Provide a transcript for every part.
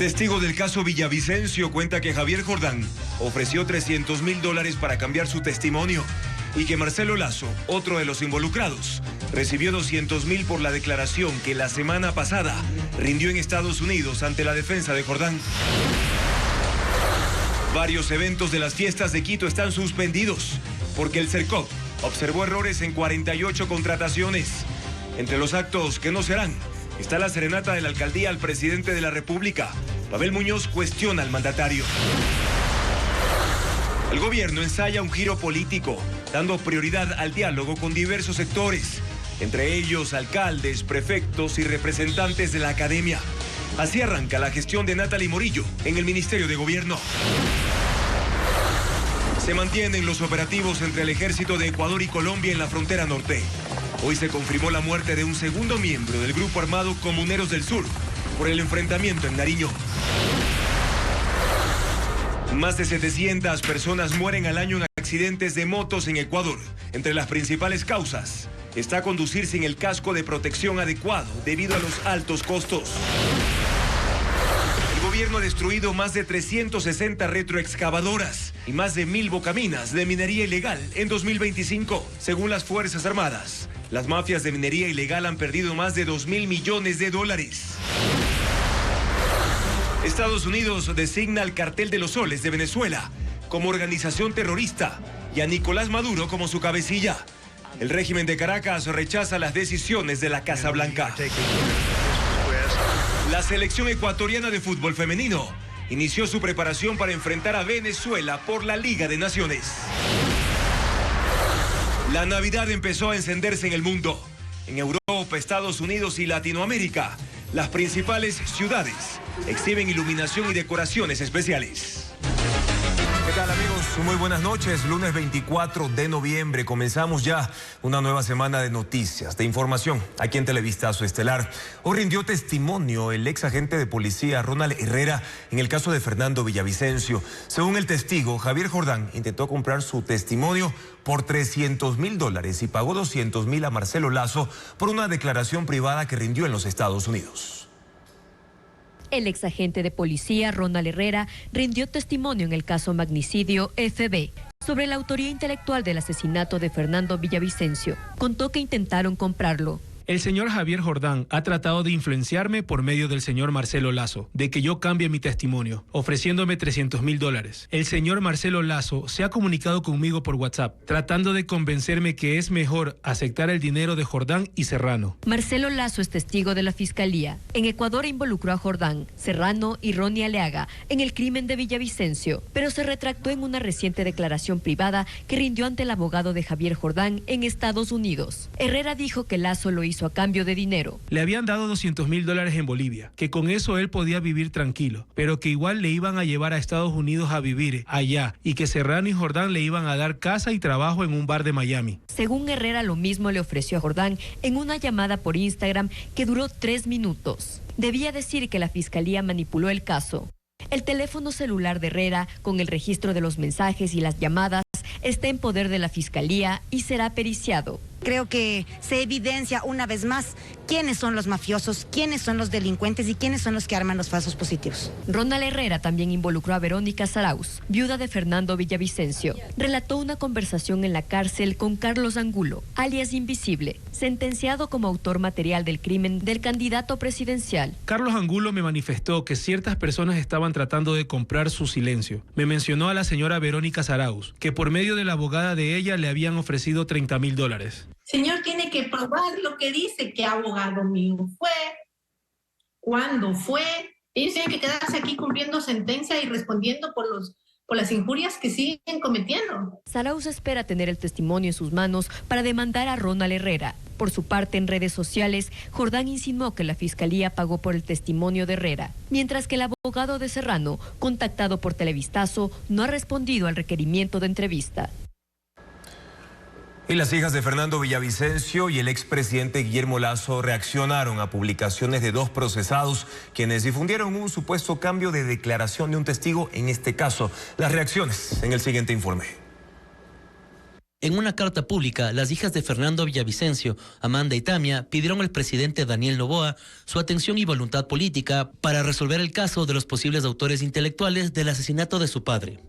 Testigo del caso Villavicencio cuenta que Javier Jordán ofreció $300.000 para cambiar su testimonio y que Marcelo Lazo, otro de los involucrados, recibió $200.000 por la declaración que la semana pasada rindió en Estados Unidos ante la defensa de Jordán. Varios eventos de las fiestas de Quito están suspendidos porque el CERCOP observó errores en 48 contrataciones. Entre los actos que no serán está la serenata de la alcaldía al presidente de la República. Pavel Muñoz cuestiona al mandatario. El gobierno ensaya un giro político, dando prioridad al diálogo con diversos sectores, entre ellos alcaldes, prefectos y representantes de la academia. Así arranca la gestión de Natalie Morillo en el Ministerio de Gobierno. Se mantienen los operativos entre el ejército de Ecuador y Colombia en la frontera norte. Hoy se confirmó la muerte de un segundo miembro del grupo armado Comuneros del Sur por el enfrentamiento en Nariño. Más de 700 personas mueren al año en accidentes de motos en Ecuador. Entre las principales causas está conducir sin el casco de protección adecuado debido a los altos costos. El gobierno ha destruido más de 360 retroexcavadoras y más de 1.000 bocaminas de minería ilegal en 2025, según las Fuerzas Armadas. Las mafias de minería ilegal han perdido más de $2.000 millones. Estados Unidos designa al Cartel de los Soles de Venezuela como organización terrorista y a Nicolás Maduro como su cabecilla. El régimen de Caracas rechaza las decisiones de la Casa Blanca. La selección ecuatoriana de fútbol femenino inició su preparación para enfrentar a Venezuela por la Liga de Naciones. La Navidad empezó a encenderse en el mundo. En Europa, Estados Unidos y Latinoamérica, las principales ciudades exhiben iluminación y decoraciones especiales. ¿Qué tal, amigos? Muy buenas noches. Lunes 24 de noviembre. Comenzamos ya una nueva semana de noticias, de información, aquí en Televistazo Estelar. Hoy rindió testimonio el ex agente de policía Ronald Herrera en el caso de Fernando Villavicencio. Según el testigo, Javier Jordán intentó comprar su testimonio por $300.000 y pagó $200.000 a Marcelo Lazo por una declaración privada que rindió en los Estados Unidos. El exagente de policía Ronald Herrera rindió testimonio en el caso Magnicidio FB sobre la autoría intelectual del asesinato de Fernando Villavicencio. Contó que intentaron comprarlo. El señor Javier Jordán ha tratado de influenciarme por medio del señor Marcelo Lazo, de que yo cambie mi testimonio, ofreciéndome $300.000. El señor Marcelo Lazo se ha comunicado conmigo por WhatsApp, tratando de convencerme que es mejor aceptar el dinero de Jordán y Serrano. Marcelo Lazo es testigo de la Fiscalía. En Ecuador involucró a Jordán, Serrano y Ronnie Aleaga en el crimen de Villavicencio, pero se retractó en una reciente declaración privada que rindió ante el abogado de Javier Jordán en Estados Unidos. Herrera dijo que Lazo lo hizo a cambio de dinero. Le habían dado $200.000 en Bolivia, que con eso él podía vivir tranquilo, pero que igual le iban a llevar a Estados Unidos a vivir allá y que Serrano y Jordán le iban a dar casa y trabajo en un bar de Miami. Según Herrera, lo mismo le ofreció a Jordán en una llamada por Instagram que duró 3 minutos. Debía decir que la Fiscalía manipuló el caso. El teléfono celular de Herrera, con el registro de los mensajes y las llamadas, está en poder de la Fiscalía y será periciado. Creo que se evidencia una vez más quiénes son los mafiosos, quiénes son los delincuentes y quiénes son los que arman los falsos positivos. Ronald Herrera también involucró a Verónica Zarauz, viuda de Fernando Villavicencio. Relató una conversación en la cárcel con Carlos Angulo, alias Invisible, sentenciado como autor material del crimen del candidato presidencial. Carlos Angulo me manifestó que ciertas personas estaban tratando de comprar su silencio. Me mencionó a la señora Verónica Zarauz, que por medio de la abogada de ella le habían ofrecido $30.000. Señor, tiene que probar lo que dice, qué abogado mío fue, cuándo fue. Ellos tienen que quedarse aquí cumpliendo sentencia y respondiendo por las injurias que siguen cometiendo. Zarauz espera tener el testimonio en sus manos para demandar a Ronald Herrera. Por su parte, en redes sociales, Jordán insinuó que la Fiscalía pagó por el testimonio de Herrera, mientras que el abogado de Serrano, contactado por Televistazo, no ha respondido al requerimiento de entrevista. Y las hijas de Fernando Villavicencio y el expresidente Guillermo Lazo reaccionaron a publicaciones de 2 procesados quienes difundieron un supuesto cambio de declaración de un testigo en este caso. Las reacciones en el siguiente informe. En una carta pública, las hijas de Fernando Villavicencio, Amanda y Tamia, pidieron al presidente Daniel Noboa su atención y voluntad política para resolver el caso de los posibles autores intelectuales del asesinato de su padre.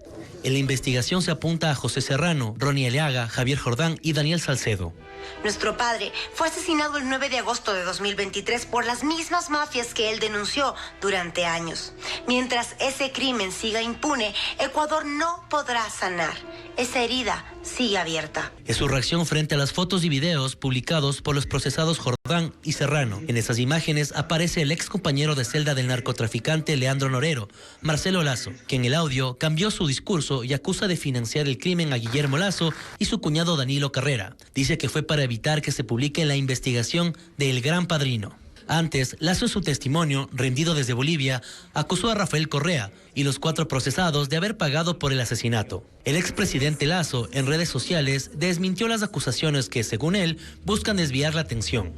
En la investigación se apunta a José Serrano, Ronnie Aliaga, Javier Jordán y Daniel Salcedo. Nuestro padre fue asesinado el 9 de agosto de 2023 por las mismas mafias que él denunció durante años. Mientras ese crimen siga impune, Ecuador no podrá sanar. Esa herida sigue abierta. Es su reacción frente a las fotos y videos publicados por los procesados Jordán y Serrano. En esas imágenes aparece el ex compañero de celda del narcotraficante Leandro Norero, Marcelo Lazo, que en el audio cambió su discurso y acusa de financiar el crimen a Guillermo Lazo y su cuñado Danilo Carrera. Dice que fue para evitar que se publique la investigación del Gran Padrino. Antes, Lazo en su testimonio, rendido desde Bolivia, acusó a Rafael Correa y los 4 procesados de haber pagado por el asesinato. El expresidente Lazo, en redes sociales, desmintió las acusaciones que, según él, buscan desviar la atención.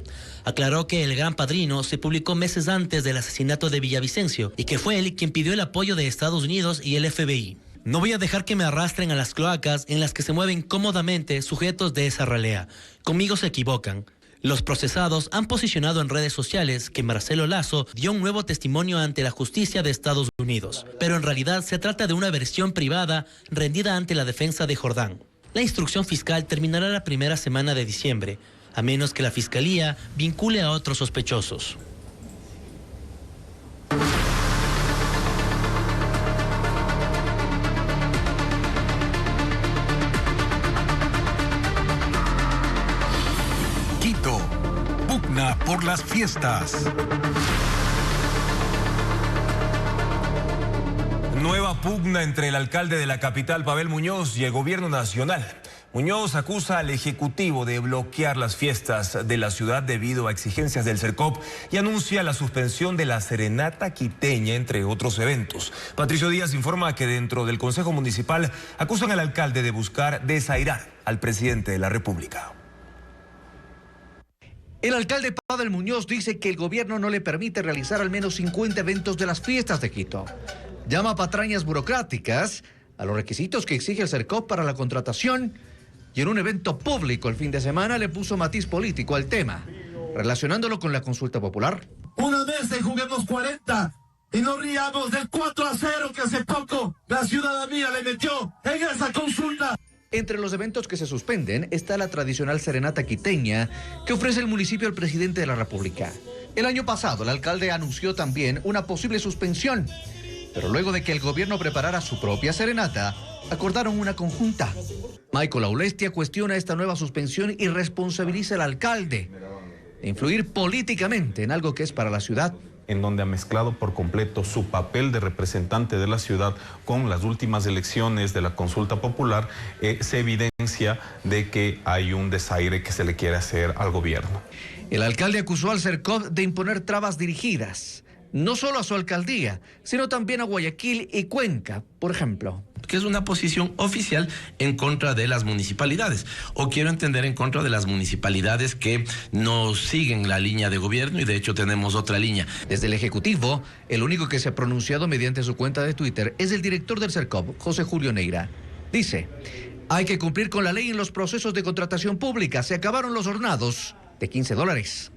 Aclaró que El Gran Padrino se publicó meses antes del asesinato de Villavicencio y que fue él quien pidió el apoyo de Estados Unidos y el FBI. No voy a dejar que me arrastren a las cloacas en las que se mueven cómodamente sujetos de esa ralea. Conmigo se equivocan. Los procesados han posicionado en redes sociales que Marcelo Lazo dio un nuevo testimonio ante la justicia de Estados Unidos, pero en realidad se trata de una versión privada rendida ante la defensa de Jordán. La instrucción fiscal terminará la primera semana de diciembre, a menos que la Fiscalía vincule a otros sospechosos. Pugna por las fiestas. Nueva pugna entre el alcalde de la capital, Pavel Muñoz, y el gobierno nacional. Muñoz acusa al Ejecutivo de bloquear las fiestas de la ciudad debido a exigencias del Cercop y anuncia la suspensión de la serenata quiteña, entre otros eventos. Patricio Díaz informa que dentro del Consejo Municipal acusan al alcalde de buscar desairar al presidente de la República. El alcalde Pavel Muñoz dice que el gobierno no le permite realizar al menos 50 eventos de las fiestas de Quito. Llama a patrañas burocráticas a los requisitos que exige el Cercop para la contratación y en un evento público el fin de semana le puso matiz político al tema, relacionándolo con la consulta popular. Una vez juguemos 40 y no riamos del 4-0 que hace poco la ciudadanía le metió en esa consulta. Entre los eventos que se suspenden está la tradicional serenata quiteña que ofrece el municipio al presidente de la República. El año pasado el alcalde anunció también una posible suspensión, pero luego de que el gobierno preparara su propia serenata, acordaron una conjunta. Michael Aulestia cuestiona esta nueva suspensión y responsabiliza al alcalde de influir políticamente en algo que es para la ciudad, en donde ha mezclado por completo su papel de representante de la ciudad con las últimas elecciones de la consulta popular, se evidencia de que hay un desaire que se le quiere hacer al gobierno. El alcalde acusó al Cercop de imponer trabas dirigidas, no solo a su alcaldía, sino también a Guayaquil y Cuenca, por ejemplo. Que es una posición oficial en contra de las municipalidades, o quiero entender en contra de las municipalidades que no siguen la línea de gobierno y de hecho tenemos otra línea. Desde el Ejecutivo, el único que se ha pronunciado mediante su cuenta de Twitter es el director del Cercop, José Julio Neira. Dice, hay que cumplir con la ley en los procesos de contratación pública, se acabaron los hornados de $15.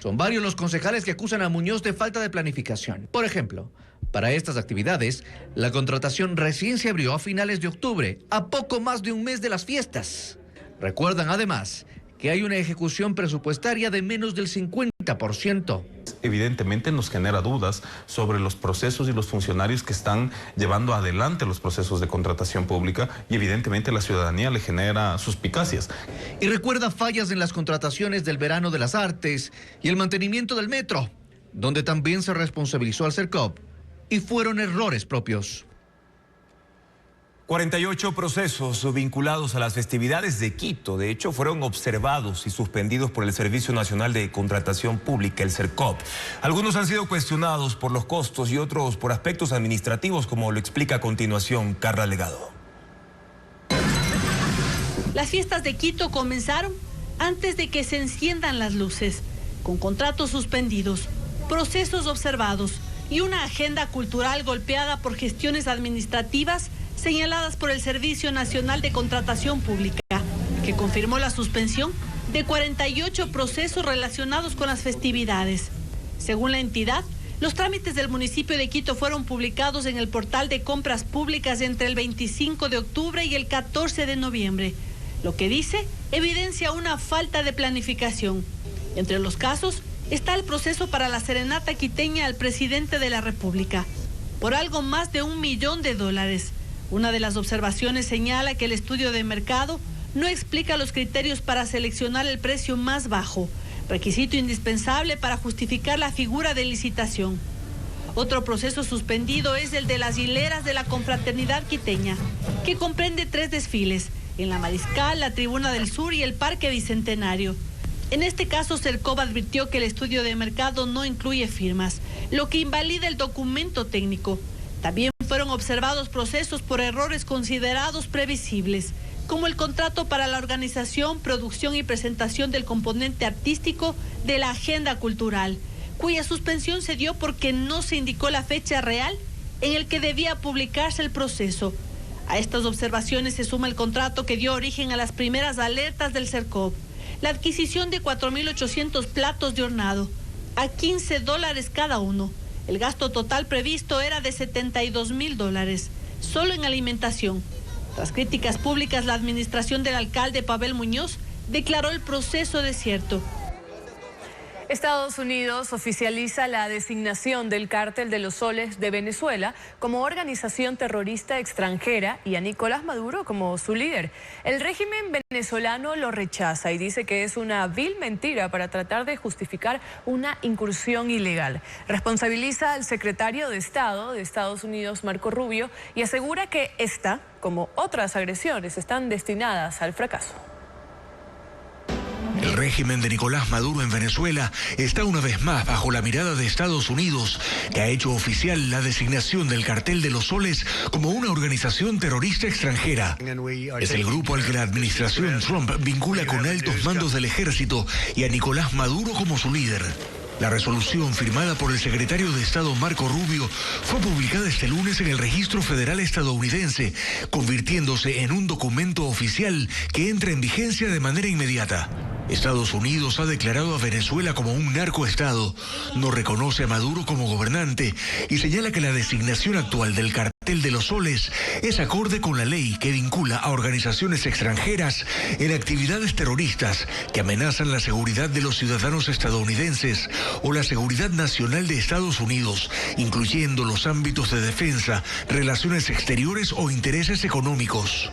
Son varios los concejales que acusan a Muñoz de falta de planificación. Por ejemplo, para estas actividades, la contratación recién se abrió a finales de octubre, a poco más de un mes de las fiestas. Recuerdan además que hay una ejecución presupuestaria de menos del 50%. Evidentemente nos genera dudas sobre los procesos y los funcionarios que están llevando adelante los procesos de contratación pública y evidentemente la ciudadanía le genera suspicacias. Y recuerda fallas en las contrataciones del verano de las artes y el mantenimiento del metro, donde también se responsabilizó al Cercop y fueron errores propios. 48 procesos vinculados a las festividades de Quito, de hecho, fueron observados y suspendidos por el Servicio Nacional de Contratación Pública, el Cercop. Algunos han sido cuestionados por los costos y otros por aspectos administrativos, como lo explica a continuación Carla Legado. Las fiestas de Quito comenzaron antes de que se enciendan las luces, con contratos suspendidos, procesos observados y una agenda cultural golpeada por gestiones administrativas señaladas por el Servicio Nacional de Contratación Pública, que confirmó la suspensión de 48 procesos relacionados con las festividades. Según la entidad, los trámites del municipio de Quito fueron publicados en el portal de compras públicas entre el 25 de octubre y el 14 de noviembre, lo que dice evidencia una falta de planificación. Entre los casos está el proceso para la serenata quiteña al presidente de la República, por algo más de $1 millón. Una de las observaciones señala que el estudio de mercado no explica los criterios para seleccionar el precio más bajo, requisito indispensable para justificar la figura de licitación. Otro proceso suspendido es el de las hileras de la Confraternidad Quiteña, que comprende 3 desfiles, en la Mariscal, la Tribuna del Sur y el Parque Bicentenario. En este caso, Sercop advirtió que el estudio de mercado no incluye firmas, lo que invalida el documento técnico. También fueron observados procesos por errores considerados previsibles, como el contrato para la organización, producción y presentación del componente artístico de la agenda cultural, cuya suspensión se dio porque no se indicó la fecha real en el que debía publicarse el proceso. A estas observaciones se suma el contrato que dio origen a las primeras alertas del Sercop, la adquisición de 4.800 platos de hornado, a $15 cada uno. El gasto total previsto era de $72.000, solo en alimentación. Tras críticas públicas, la administración del alcalde Pavel Muñoz declaró el proceso desierto. Estados Unidos oficializa la designación del Cártel de los Soles de Venezuela como organización terrorista extranjera y a Nicolás Maduro como su líder. El régimen venezolano lo rechaza y dice que es una vil mentira para tratar de justificar una incursión ilegal. Responsabiliza al secretario de Estado de Estados Unidos, Marco Rubio, y asegura que esta, como otras agresiones, están destinadas al fracaso. El régimen de Nicolás Maduro en Venezuela está una vez más bajo la mirada de Estados Unidos, que ha hecho oficial la designación del Cartel de los Soles como una organización terrorista extranjera. Es el grupo al que la administración Trump vincula con altos mandos del ejército y a Nicolás Maduro como su líder. La resolución firmada por el secretario de Estado Marco Rubio fue publicada este lunes en el Registro Federal estadounidense, convirtiéndose en un documento oficial que entra en vigencia de manera inmediata. Estados Unidos ha declarado a Venezuela como un narcoestado, no reconoce a Maduro como gobernante y señala que la designación actual del Cartel de los Soles es acorde con la ley que vincula a organizaciones extranjeras en actividades terroristas que amenazan la seguridad de los ciudadanos estadounidenses o la seguridad nacional de Estados Unidos, incluyendo los ámbitos de defensa, relaciones exteriores o intereses económicos.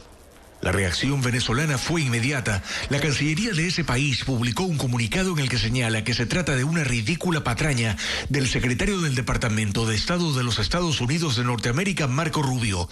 La reacción venezolana fue inmediata. La Cancillería de ese país publicó un comunicado en el que señala que se trata de una ridícula patraña del secretario del Departamento de Estado de los Estados Unidos de Norteamérica, Marco Rubio.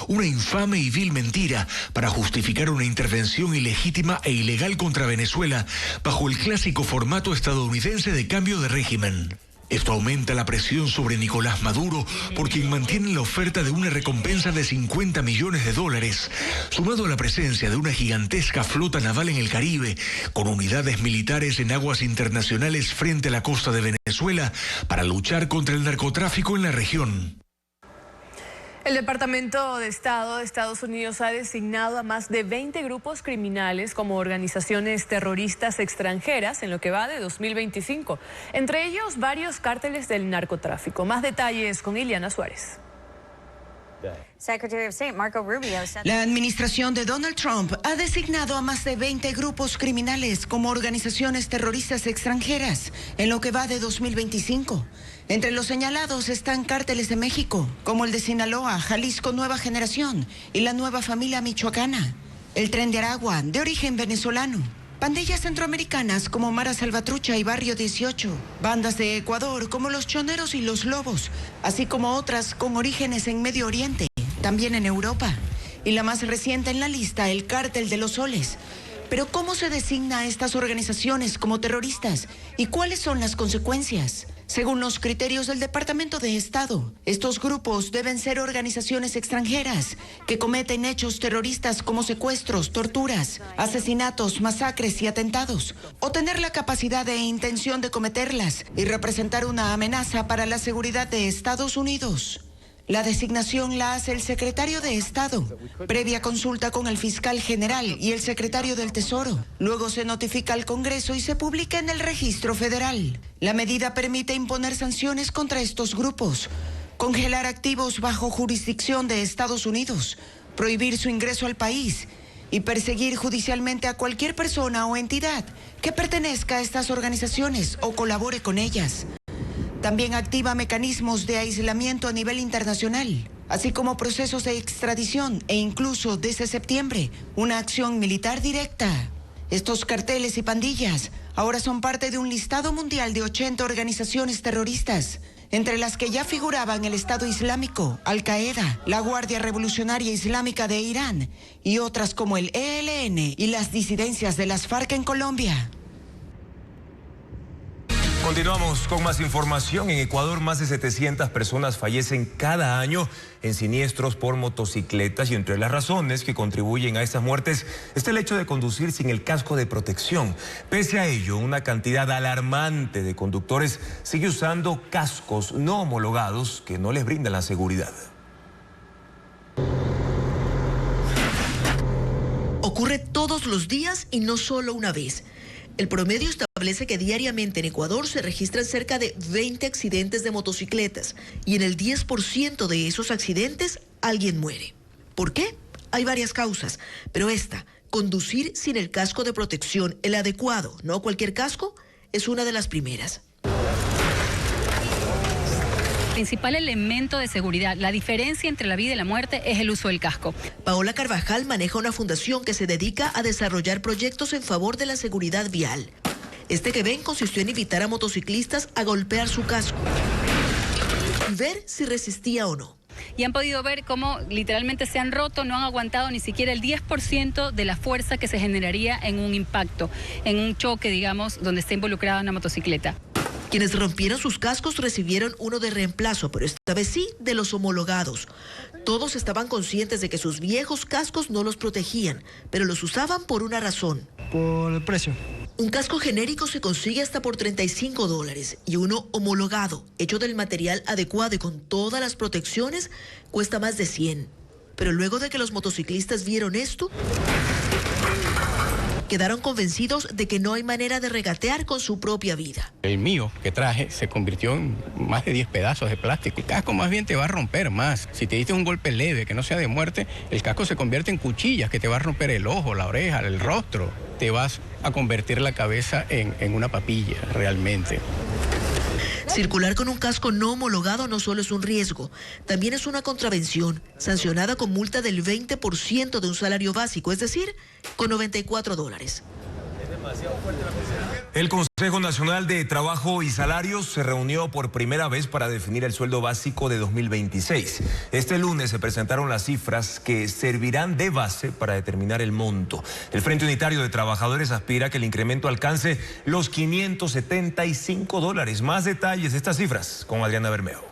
Una infame y vil mentira para justificar una intervención ilegítima e ilegal contra Venezuela bajo el clásico formato estadounidense de cambio de régimen. Esto aumenta la presión sobre Nicolás Maduro, por quien mantiene la oferta de una recompensa de $50 millones, sumado a la presencia de una gigantesca flota naval en el Caribe, con unidades militares en aguas internacionales frente a la costa de Venezuela, para luchar contra el narcotráfico en la región. El Departamento de Estado de Estados Unidos ha designado a más de 20 grupos criminales como organizaciones terroristas extranjeras en lo que va de 2025. Entre ellos, varios cárteles del narcotráfico. Más detalles con Ileana Suárez. La administración de Donald Trump ha designado a más de 20 grupos criminales como organizaciones terroristas extranjeras en lo que va de 2025. Entre los señalados están cárteles de México, como el de Sinaloa, Jalisco Nueva Generación y la Nueva Familia Michoacana, el Tren de Aragua, de origen venezolano, pandillas centroamericanas como Mara Salvatrucha y Barrio 18, bandas de Ecuador como Los Choneros y Los Lobos, así como otras con orígenes en Medio Oriente, también en Europa. Y la más reciente en la lista, el Cártel de los Soles. Pero ¿cómo se designa a estas organizaciones como terroristas? ¿Y cuáles son las consecuencias? Según los criterios del Departamento de Estado, estos grupos deben ser organizaciones extranjeras que cometen hechos terroristas como secuestros, torturas, asesinatos, masacres y atentados, o tener la capacidad e intención de cometerlas y representar una amenaza para la seguridad de Estados Unidos. La designación la hace el secretario de Estado, previa consulta con el fiscal general y el secretario del Tesoro. Luego se notifica al Congreso y se publica en el Registro Federal. La medida permite imponer sanciones contra estos grupos, congelar activos bajo jurisdicción de Estados Unidos, prohibir su ingreso al país y perseguir judicialmente a cualquier persona o entidad que pertenezca a estas organizaciones o colabore con ellas. También activa mecanismos de aislamiento a nivel internacional, así como procesos de extradición e incluso, desde septiembre, una acción militar directa. Estos carteles y pandillas ahora son parte de un listado mundial de 80 organizaciones terroristas, entre las que ya figuraban el Estado Islámico, Al-Qaeda, la Guardia Revolucionaria Islámica de Irán y otras como el ELN y las disidencias de las FARC en Colombia. Continuamos con más información. En Ecuador, más de 700 personas fallecen cada año en siniestros por motocicletas y entre las razones que contribuyen a estas muertes está el hecho de conducir sin el casco de protección. Pese a ello, una cantidad alarmante de conductores sigue usando cascos no homologados que no les brindan la seguridad. Ocurre todos los días y no solo una vez. El promedio establece que diariamente en Ecuador se registran cerca de 20 accidentes de motocicletas y en el 10% de esos accidentes alguien muere. ¿Por qué? Hay varias causas, pero esta, conducir sin el casco de protección, el adecuado, no cualquier casco, es una de las primeras. El principal elemento de seguridad, la diferencia entre la vida y la muerte es el uso del casco. Paola Carvajal maneja una fundación que se dedica a desarrollar proyectos en favor de la seguridad vial. Este que ven consistió en invitar a motociclistas a golpear su casco y ver si resistía o no. Y han podido ver cómo literalmente se han roto, no han aguantado ni siquiera el 10% de la fuerza que se generaría en un impacto, en un choque, digamos, donde está involucrada una motocicleta. Quienes rompieron sus cascos recibieron uno de reemplazo, pero esta vez sí de los homologados. Todos estaban conscientes de que sus viejos cascos no los protegían, pero los usaban por una razón. Por el precio. Un casco genérico se consigue hasta por $35 y uno homologado, hecho del material adecuado y con todas las protecciones, cuesta más de 100. Pero luego de que los motociclistas vieron esto, quedaron convencidos de que no hay manera de regatear con su propia vida. El mío que traje se convirtió en más de 10 pedazos de plástico. El casco más bien te va a romper más. Si te diste un golpe leve que no sea de muerte, el casco se convierte en cuchillas que te va a romper el ojo, la oreja, el rostro. Te vas a convertir la cabeza en una papilla realmente. Circular con un casco no homologado no solo es un riesgo, también es una contravención, sancionada con multa del 20% de un salario básico, es decir, con $94. El Consejo Nacional de Trabajo y Salarios se reunió por primera vez para definir el sueldo básico de 2026. Este lunes se presentaron las cifras que servirán de base para determinar el monto. El Frente Unitario de Trabajadores aspira a que el incremento alcance los $575. Más detalles de estas cifras con Adriana Bermeo.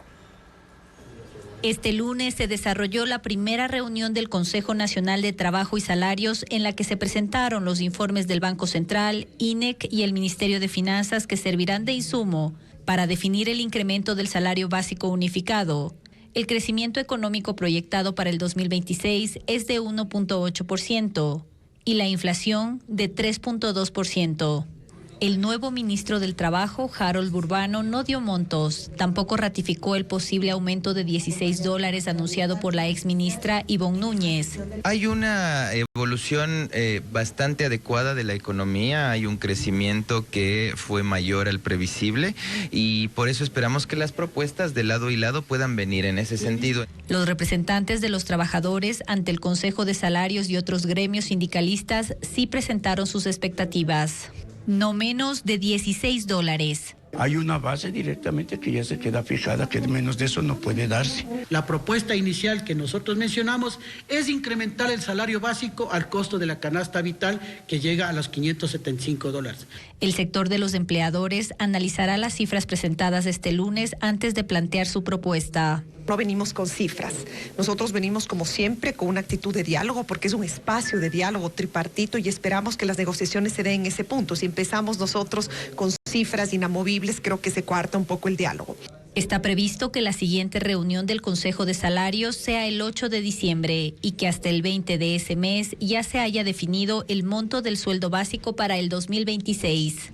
Este lunes se desarrolló la primera reunión del Consejo Nacional de Trabajo y Salarios en la que se presentaron los informes del Banco Central, INEC y el Ministerio de Finanzas que servirán de insumo para definir el incremento del salario básico unificado. El crecimiento económico proyectado para el 2026 es de 1.8% y la inflación de 3.2%. El nuevo ministro del Trabajo, Harold Burbano, no dio montos. Tampoco ratificó el posible aumento de $16 anunciado por la exministra Ivonne Núñez. Hay una evolución bastante adecuada de la economía, hay un crecimiento que fue mayor al previsible y por eso esperamos que las propuestas de lado y lado puedan venir en ese sentido. Los representantes de los trabajadores ante el Consejo de Salarios y otros gremios sindicalistas sí presentaron sus expectativas. No menos de $16. Hay una base directamente que ya se queda fijada, que menos de eso no puede darse. La propuesta inicial que nosotros mencionamos es incrementar el salario básico al costo de la canasta vital que llega a los $575. El sector de los empleadores analizará las cifras presentadas este lunes antes de plantear su propuesta. No venimos con cifras, nosotros venimos como siempre con una actitud de diálogo porque es un espacio de diálogo tripartito y esperamos que las negociaciones se den en ese punto. Si empezamos nosotros con cifras inamovibles, creo que se coarta un poco el diálogo. Está previsto que la siguiente reunión del Consejo de Salarios sea el 8 de diciembre y que hasta el 20 de ese mes ya se haya definido el monto del sueldo básico para el 2026.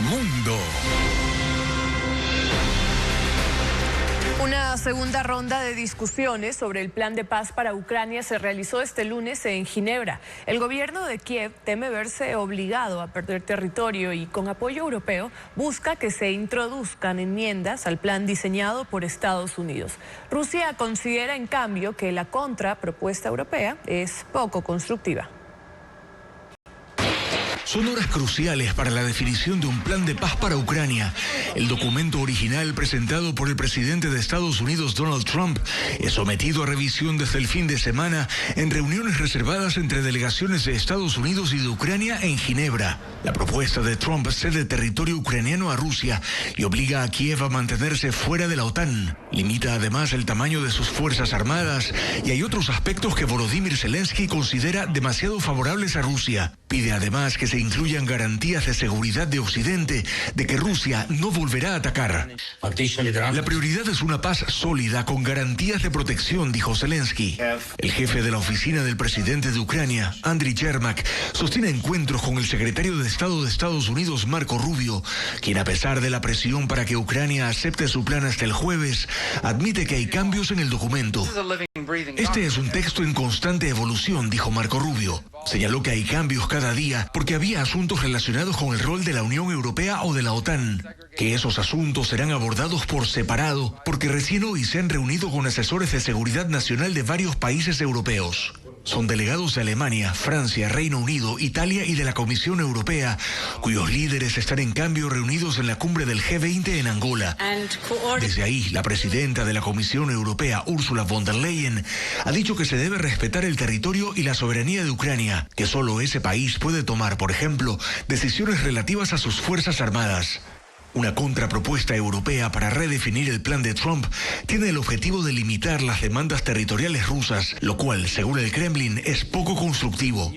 Mundo. Una segunda ronda de discusiones sobre el plan de paz para Ucrania se realizó este lunes en Ginebra. El gobierno de Kiev teme verse obligado a perder territorio y con apoyo europeo busca que se introduzcan enmiendas al plan diseñado por Estados Unidos. Rusia considera en cambio que la contrapropuesta europea es poco constructiva. Son horas cruciales para la definición de un plan de paz para Ucrania. El documento original presentado por el presidente de Estados Unidos, Donald Trump, es sometido a revisión desde el fin de semana en reuniones reservadas entre delegaciones de Estados Unidos y de Ucrania en Ginebra. La propuesta de Trump cede territorio ucraniano a Rusia y obliga a Kiev a mantenerse fuera de la OTAN. Limita además el tamaño de sus fuerzas armadas y hay otros aspectos que Volodymyr Zelensky considera demasiado favorables a Rusia. Pide además que se incluyan garantías de seguridad de Occidente de que Rusia no volverá a atacar. La prioridad es una paz sólida con garantías de protección, dijo Zelensky. El jefe de la oficina del presidente de Ucrania, Andriy Yermak, sostiene encuentros con el secretario de Estado de Estados Unidos, Marco Rubio, quien a pesar de la presión para que Ucrania acepte su plan hasta el jueves, admite que hay cambios en el documento. Este es un texto en constante evolución, dijo Marco Rubio. Señaló que hay cambios cada día porque había asuntos relacionados con el rol de la Unión Europea o de la OTAN, que esos asuntos serán abordados por separado porque recién hoy se han reunido con asesores de seguridad nacional de varios países europeos. Son delegados de Alemania, Francia, Reino Unido, Italia y de la Comisión Europea, cuyos líderes están en cambio reunidos en la cumbre del G20 en Angola. Desde ahí, la presidenta de la Comisión Europea, Ursula von der Leyen, ha dicho que se debe respetar el territorio y la soberanía de Ucrania, que solo ese país puede tomar, por ejemplo, decisiones relativas a sus fuerzas armadas. Una contrapropuesta europea para redefinir el plan de Trump tiene el objetivo de limitar las demandas territoriales rusas, lo cual, según el Kremlin, es poco constructivo.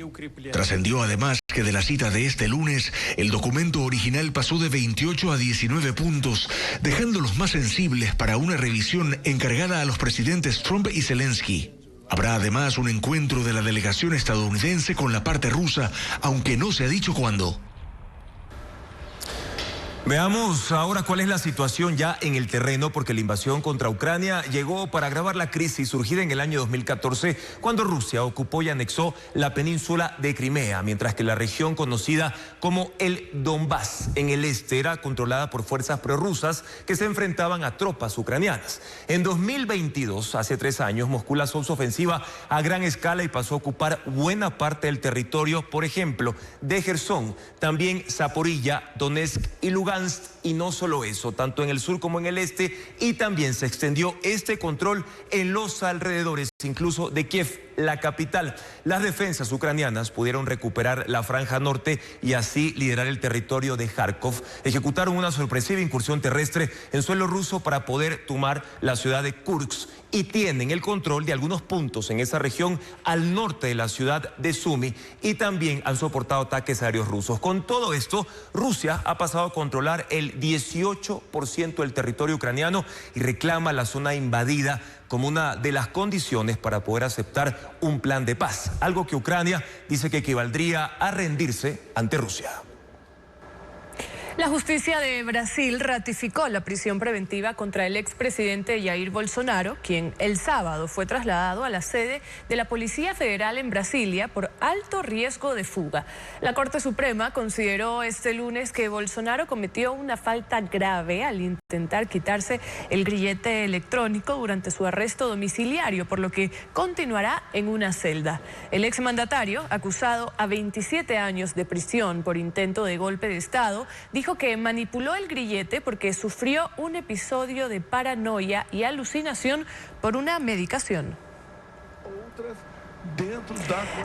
Trascendió además que de la cita de este lunes, el documento original pasó de 28 a 19 puntos, dejando los más sensibles para una revisión encargada a los presidentes Trump y Zelensky. Habrá además un encuentro de la delegación estadounidense con la parte rusa, aunque no se ha dicho cuándo. Veamos ahora cuál es la situación ya en el terreno, porque la invasión contra Ucrania llegó para agravar la crisis surgida en el año 2014, cuando Rusia ocupó y anexó la península de Crimea, mientras que la región conocida como el Donbass en el este era controlada por fuerzas prorrusas que se enfrentaban a tropas ucranianas. En 2022, hace 3 años, Moscú lanzó su ofensiva a gran escala y pasó a ocupar buena parte del territorio, por ejemplo, de Jersón, también Zaporilla, Donetsk y Lugansk. Y no solo eso, tanto en el sur como en el este, y también se extendió este control en los alrededores, incluso de Kiev, la capital. Las defensas ucranianas pudieron recuperar la franja norte y así liderar el territorio de Kharkov. Ejecutaron una sorpresiva incursión terrestre en suelo ruso para poder tomar la ciudad de Kursk y tienen el control de algunos puntos en esa región al norte de la ciudad de Sumy, y también han soportado ataques aéreos rusos. Con todo esto, Rusia ha pasado a controlar el 18% del territorio ucraniano y reclama la zona invadida como una de las condiciones para poder aceptar un plan de paz, algo que Ucrania dice que equivaldría a rendirse ante Rusia. La justicia de Brasil ratificó la prisión preventiva contra el expresidente Jair Bolsonaro, quien el sábado fue trasladado a la sede de la Policía Federal en Brasilia por alto riesgo de fuga. La Corte Suprema consideró este lunes que Bolsonaro cometió una falta grave al intentar quitarse el grillete electrónico durante su arresto domiciliario, por lo que continuará en una celda. El exmandatario, acusado a 27 años de prisión por intento de golpe de Estado, dijo que manipuló el grillete porque sufrió un episodio de paranoia y alucinación por una medicación.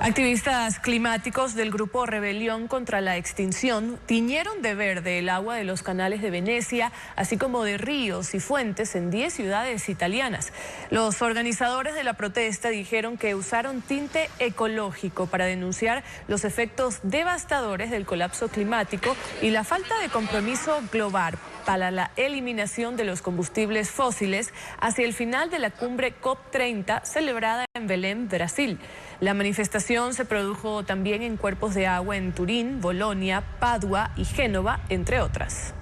Activistas climáticos del grupo Rebelión contra la Extinción tiñeron de verde el agua de los canales de Venecia, así como de ríos y fuentes en 10 ciudades italianas. Los organizadores de la protesta dijeron que usaron tinte ecológico para denunciar los efectos devastadores del colapso climático y la falta de compromiso global para la eliminación de los combustibles fósiles hacia el final de la cumbre COP30 celebrada en Belém, Brasil. La manifestación se produjo también en cuerpos de agua en Turín, Bolonia, Padua y Génova, entre otras.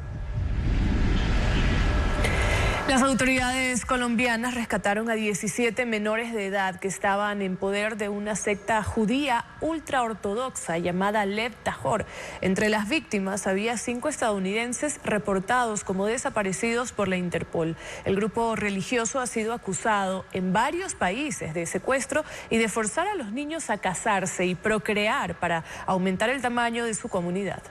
Las autoridades colombianas rescataron a 17 menores de edad que estaban en poder de una secta judía ultraortodoxa llamada Lev Tahor. Entre las víctimas había 5 estadounidenses reportados como desaparecidos por la Interpol. El grupo religioso ha sido acusado en varios países de secuestro y de forzar a los niños a casarse y procrear para aumentar el tamaño de su comunidad.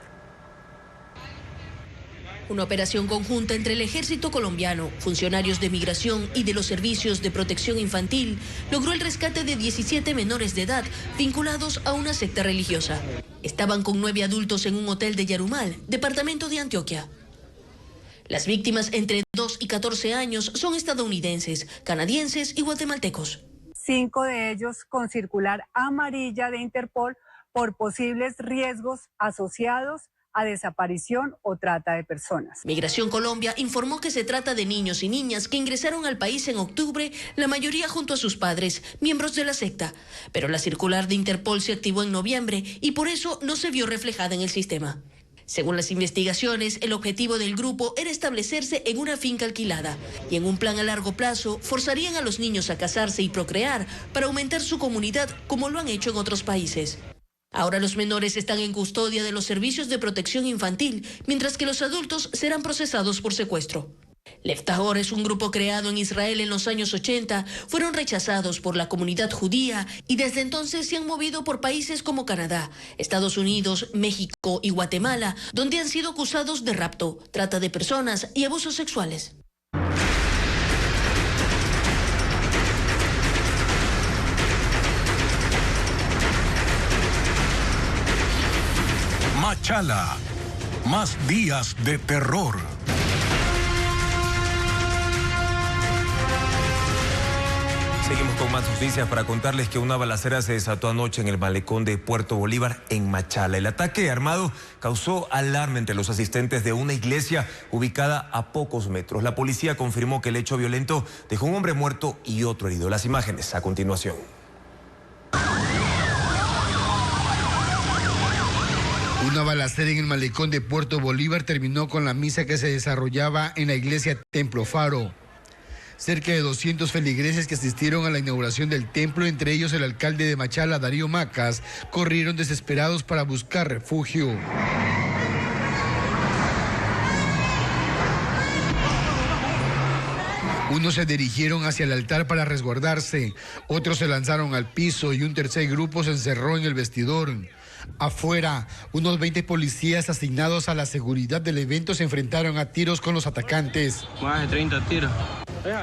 Una operación conjunta entre el ejército colombiano, funcionarios de migración y de los servicios de protección infantil logró el rescate de 17 menores de edad vinculados a una secta religiosa. Estaban con 9 adultos en un hotel de Yarumal, departamento de Antioquia. Las víctimas entre 2 y 14 años son estadounidenses, canadienses y guatemaltecos. 5 de ellos con circular amarilla de Interpol por posibles riesgos asociados a desaparición o trata de personas. Migración Colombia informó que se trata de niños y niñas que ingresaron al país en octubre, la mayoría junto a sus padres, miembros de la secta. Pero la circular de Interpol se activó en noviembre y por eso no se vio reflejada en el sistema. Según las investigaciones, el objetivo del grupo era establecerse en una finca alquilada y en un plan a largo plazo forzarían a los niños a casarse y procrear para aumentar su comunidad como lo han hecho en otros países. Ahora los menores están en custodia de los servicios de protección infantil, mientras que los adultos serán procesados por secuestro. Lev Tahor es un grupo creado en Israel en los años 80, fueron rechazados por la comunidad judía y desde entonces se han movido por países como Canadá, Estados Unidos, México y Guatemala, donde han sido acusados de rapto, trata de personas y abusos sexuales. Machala, más días de terror. Seguimos con más noticias para contarles que una balacera se desató anoche en el malecón de Puerto Bolívar, en Machala. El ataque armado causó alarma entre los asistentes de una iglesia ubicada a pocos metros. La policía confirmó que el hecho violento dejó un hombre muerto y otro herido. Las imágenes a continuación. Una balacera en el malecón de Puerto Bolívar terminó con la misa que se desarrollaba en la iglesia Templo Faro. Cerca de 200 feligreses que asistieron a la inauguración del templo, entre ellos el alcalde de Machala, Darío Macas, corrieron desesperados para buscar refugio. Unos se dirigieron hacia el altar para resguardarse, otros se lanzaron al piso y un tercer grupo se encerró en el vestidor. Afuera, unos 20 policías asignados a la seguridad del evento se enfrentaron a tiros con los atacantes. Más de 30 tiros.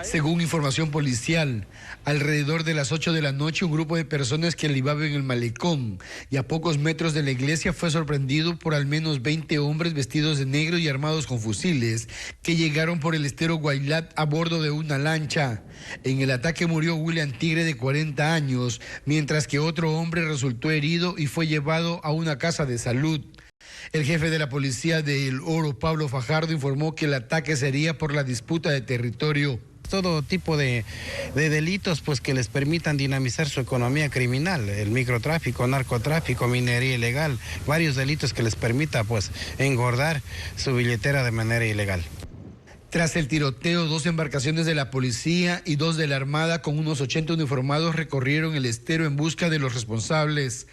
Según información policial, alrededor de las 8 de la noche, un grupo de personas que libaban en el malecón y a pocos metros de la iglesia fue sorprendido por al menos 20 hombres vestidos de negro y armados con fusiles que llegaron por el estero Guaylat a bordo de una lancha. En el ataque murió William Tigre, de 40 años, mientras que otro hombre resultó herido y fue llevado a una casa de salud. El jefe de la policía de El Oro, Pablo Fajardo, informó que el ataque sería por la disputa de territorio. Todo tipo de delitos pues que les permitan dinamizar su economía criminal, el microtráfico, narcotráfico, minería ilegal, varios delitos que les permita pues engordar su billetera de manera ilegal. Tras el tiroteo, 2 embarcaciones de la policía y 2 de la Armada con unos 80 uniformados recorrieron el estero en busca de los responsables.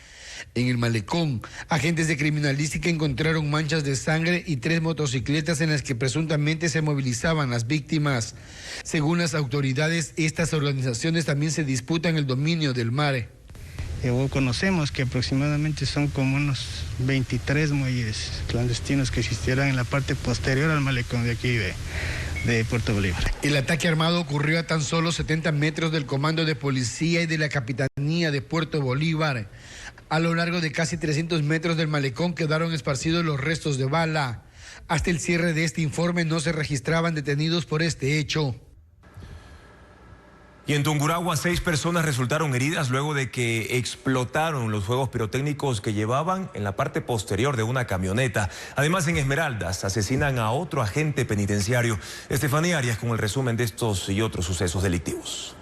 En el malecón, agentes de criminalística encontraron manchas de sangre y 3 motocicletas en las que presuntamente se movilizaban las víctimas. Según las autoridades, estas organizaciones también se disputan el dominio del mar. Conocemos que aproximadamente son como unos 23 muelles clandestinos que existieran en la parte posterior al malecón de aquí de Puerto Bolívar. El ataque armado ocurrió a tan solo 70 metros del comando de policía y de la capitanía de Puerto Bolívar. A lo largo de casi 300 metros del malecón quedaron esparcidos los restos de bala. Hasta el cierre de este informe no se registraban detenidos por este hecho. Y en Tungurahua, 6 personas resultaron heridas luego de que explotaron los fuegos pirotécnicos que llevaban en la parte posterior de una camioneta. Además, en Esmeraldas asesinan a otro agente penitenciario. Estefanía Arias con el resumen de estos y otros sucesos delictivos.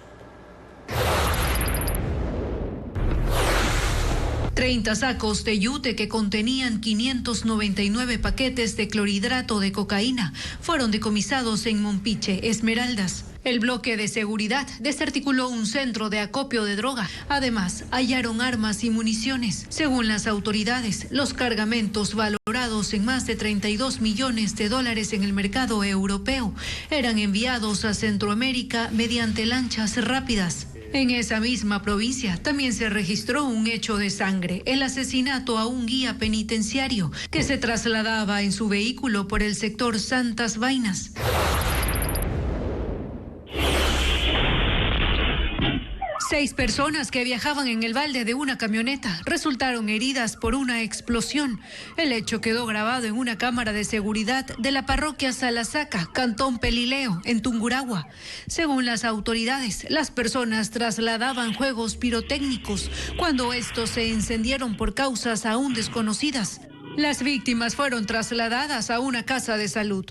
30 sacos de yute que contenían 599 paquetes de clorhidrato de cocaína fueron decomisados en Mompiche, Esmeraldas. El bloque de seguridad desarticuló un centro de acopio de droga. Además, hallaron armas y municiones. Según las autoridades, los cargamentos valorados en más de $32 millones en el mercado europeo eran enviados a Centroamérica mediante lanchas rápidas. En esa misma provincia también se registró un hecho de sangre, el asesinato a un guía penitenciario que se trasladaba en su vehículo por el sector Santas Vainas. 6 personas que viajaban en el balde de una camioneta resultaron heridas por una explosión. El hecho quedó grabado en una cámara de seguridad de la parroquia Salasaca, Cantón Pelileo, en Tungurahua. Según las autoridades, las personas trasladaban juegos pirotécnicos cuando estos se encendieron por causas aún desconocidas. Las víctimas fueron trasladadas a una casa de salud.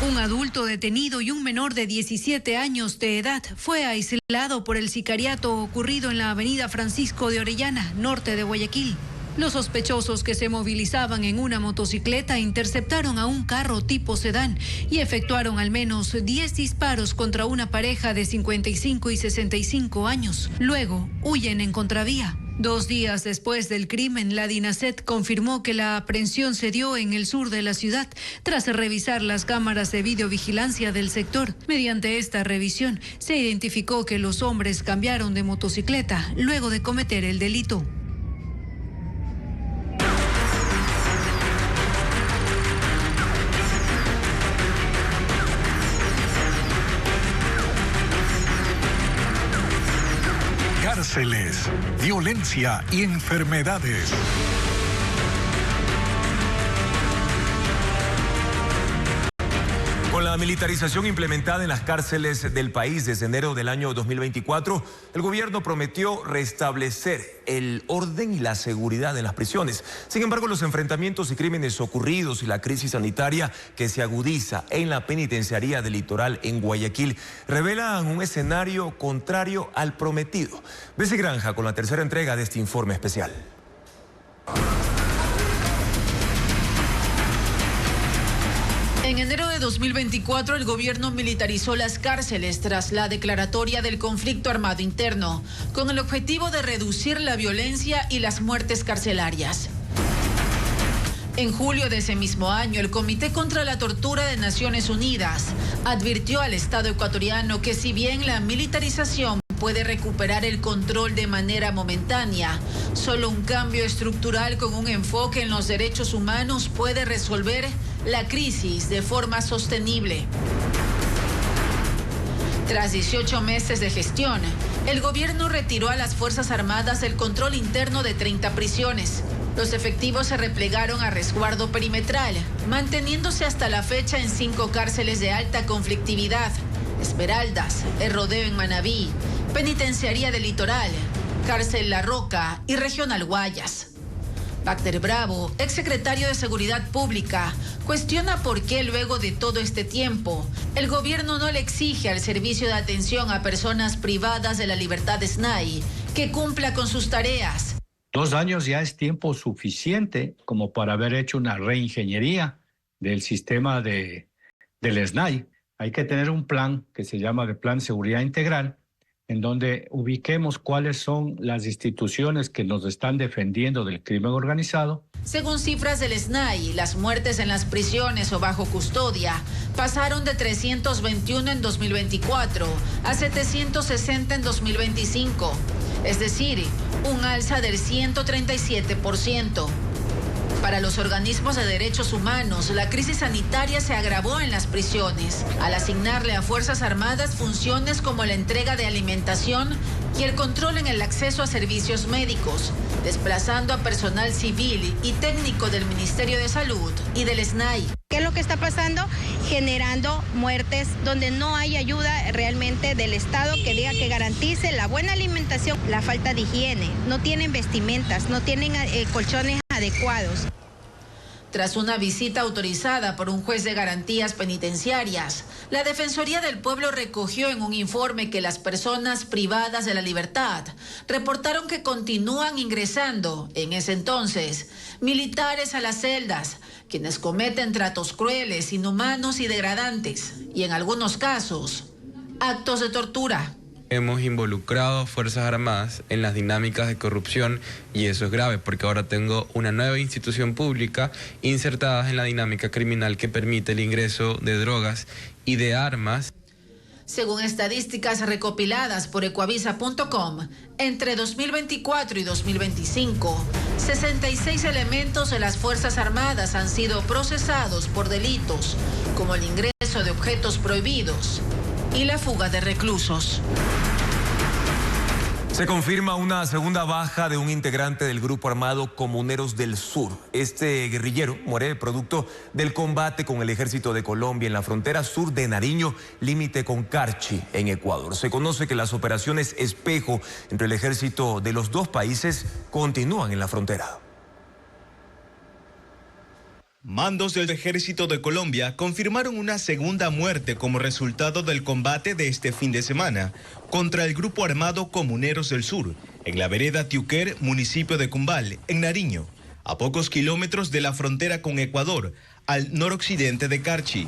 Un adulto detenido y un menor de 17 años de edad fue aislado por el sicariato ocurrido en la avenida Francisco de Orellana, norte de Guayaquil. Los sospechosos que se movilizaban en una motocicleta interceptaron a un carro tipo sedán y efectuaron al menos 10 disparos contra una pareja de 55 y 65 años. Luego, huyen en contravía. 2 días después del crimen, la DINASET confirmó que la aprehensión se dio en el sur de la ciudad tras revisar las cámaras de videovigilancia del sector. Mediante esta revisión, se identificó que los hombres cambiaron de motocicleta luego de cometer el delito. Cárceles, violencia y enfermedades. Con la militarización implementada en las cárceles del país desde enero del año 2024, el gobierno prometió restablecer el orden y la seguridad en las prisiones. Sin embargo, los enfrentamientos y crímenes ocurridos y la crisis sanitaria que se agudiza en la penitenciaría del Litoral en Guayaquil revelan un escenario contrario al prometido. Bessie Granja con la tercera entrega de este informe especial. En enero de 2024, el gobierno militarizó las cárceles tras la declaratoria del conflicto armado interno, con el objetivo de reducir la violencia y las muertes carcelarias. En julio de ese mismo año, el Comité contra la Tortura de Naciones Unidas advirtió al Estado ecuatoriano que si bien la militarización puede recuperar el control de manera momentánea, solo un cambio estructural con un enfoque en los derechos humanos puede resolver la crisis de forma sostenible. Tras 18 meses de gestión, el gobierno retiró a las Fuerzas Armadas del control interno de 30 prisiones. Los efectivos se replegaron a resguardo perimetral, manteniéndose hasta la fecha en 5 cárceles de alta conflictividad: Esmeraldas, El Rodeo en Manabí, Penitenciaría del Litoral, Cárcel La Roca y Regional Guayas. Bacter Bravo, exsecretario de Seguridad Pública, cuestiona por qué luego de todo este tiempo el gobierno no le exige al Servicio de Atención a Personas Privadas de la Libertad SNAI que cumpla con sus tareas. 2 años ya es tiempo suficiente como para haber hecho una reingeniería del sistema del SNAI. Hay que tener un plan que se llama el Plan de Seguridad Integral, en donde ubiquemos cuáles son las instituciones que nos están defendiendo del crimen organizado. Según cifras del SNAI, las muertes en las prisiones o bajo custodia pasaron de 321 en 2024 a 760 en 2025, es decir, un alza del 137%. Para los organismos de derechos humanos, la crisis sanitaria se agravó en las prisiones, al asignarle a Fuerzas Armadas funciones como la entrega de alimentación y el control en el acceso a servicios médicos, desplazando a personal civil y técnico del Ministerio de Salud y del SNAI. ¿Qué es lo que está pasando? Generando muertes donde no hay ayuda realmente del Estado que diga que garantice la buena alimentación, la falta de higiene, no tienen vestimentas, no tienen colchones adecuados. Tras una visita autorizada por un juez de garantías penitenciarias, la Defensoría del Pueblo recogió en un informe que las personas privadas de la libertad reportaron que continúan ingresando, en ese entonces, militares a las celdas, quienes cometen tratos crueles, inhumanos y degradantes, y en algunos casos, actos de tortura. Hemos involucrado a Fuerzas Armadas en las dinámicas de corrupción y eso es grave porque ahora tengo una nueva institución pública insertada en la dinámica criminal que permite el ingreso de drogas y de armas. Según estadísticas recopiladas por ecuavisa.com, entre 2024 y 2025, 66 elementos de las Fuerzas Armadas han sido procesados por delitos como el ingreso de objetos prohibidos y la fuga de reclusos. Se confirma una segunda baja de un integrante del grupo armado Comuneros del Sur. Este guerrillero muere producto del combate con el ejército de Colombia en la frontera sur de Nariño, límite con Carchi, en Ecuador. Se conoce que las operaciones espejo entre el ejército de los dos países continúan en la frontera. Mandos del Ejército de Colombia confirmaron una segunda muerte como resultado del combate de este fin de semana contra el grupo armado Comuneros del Sur, en la vereda Tiuquer, municipio de Cumbal, en Nariño, a pocos kilómetros de la frontera con Ecuador, al noroccidente de Carchi.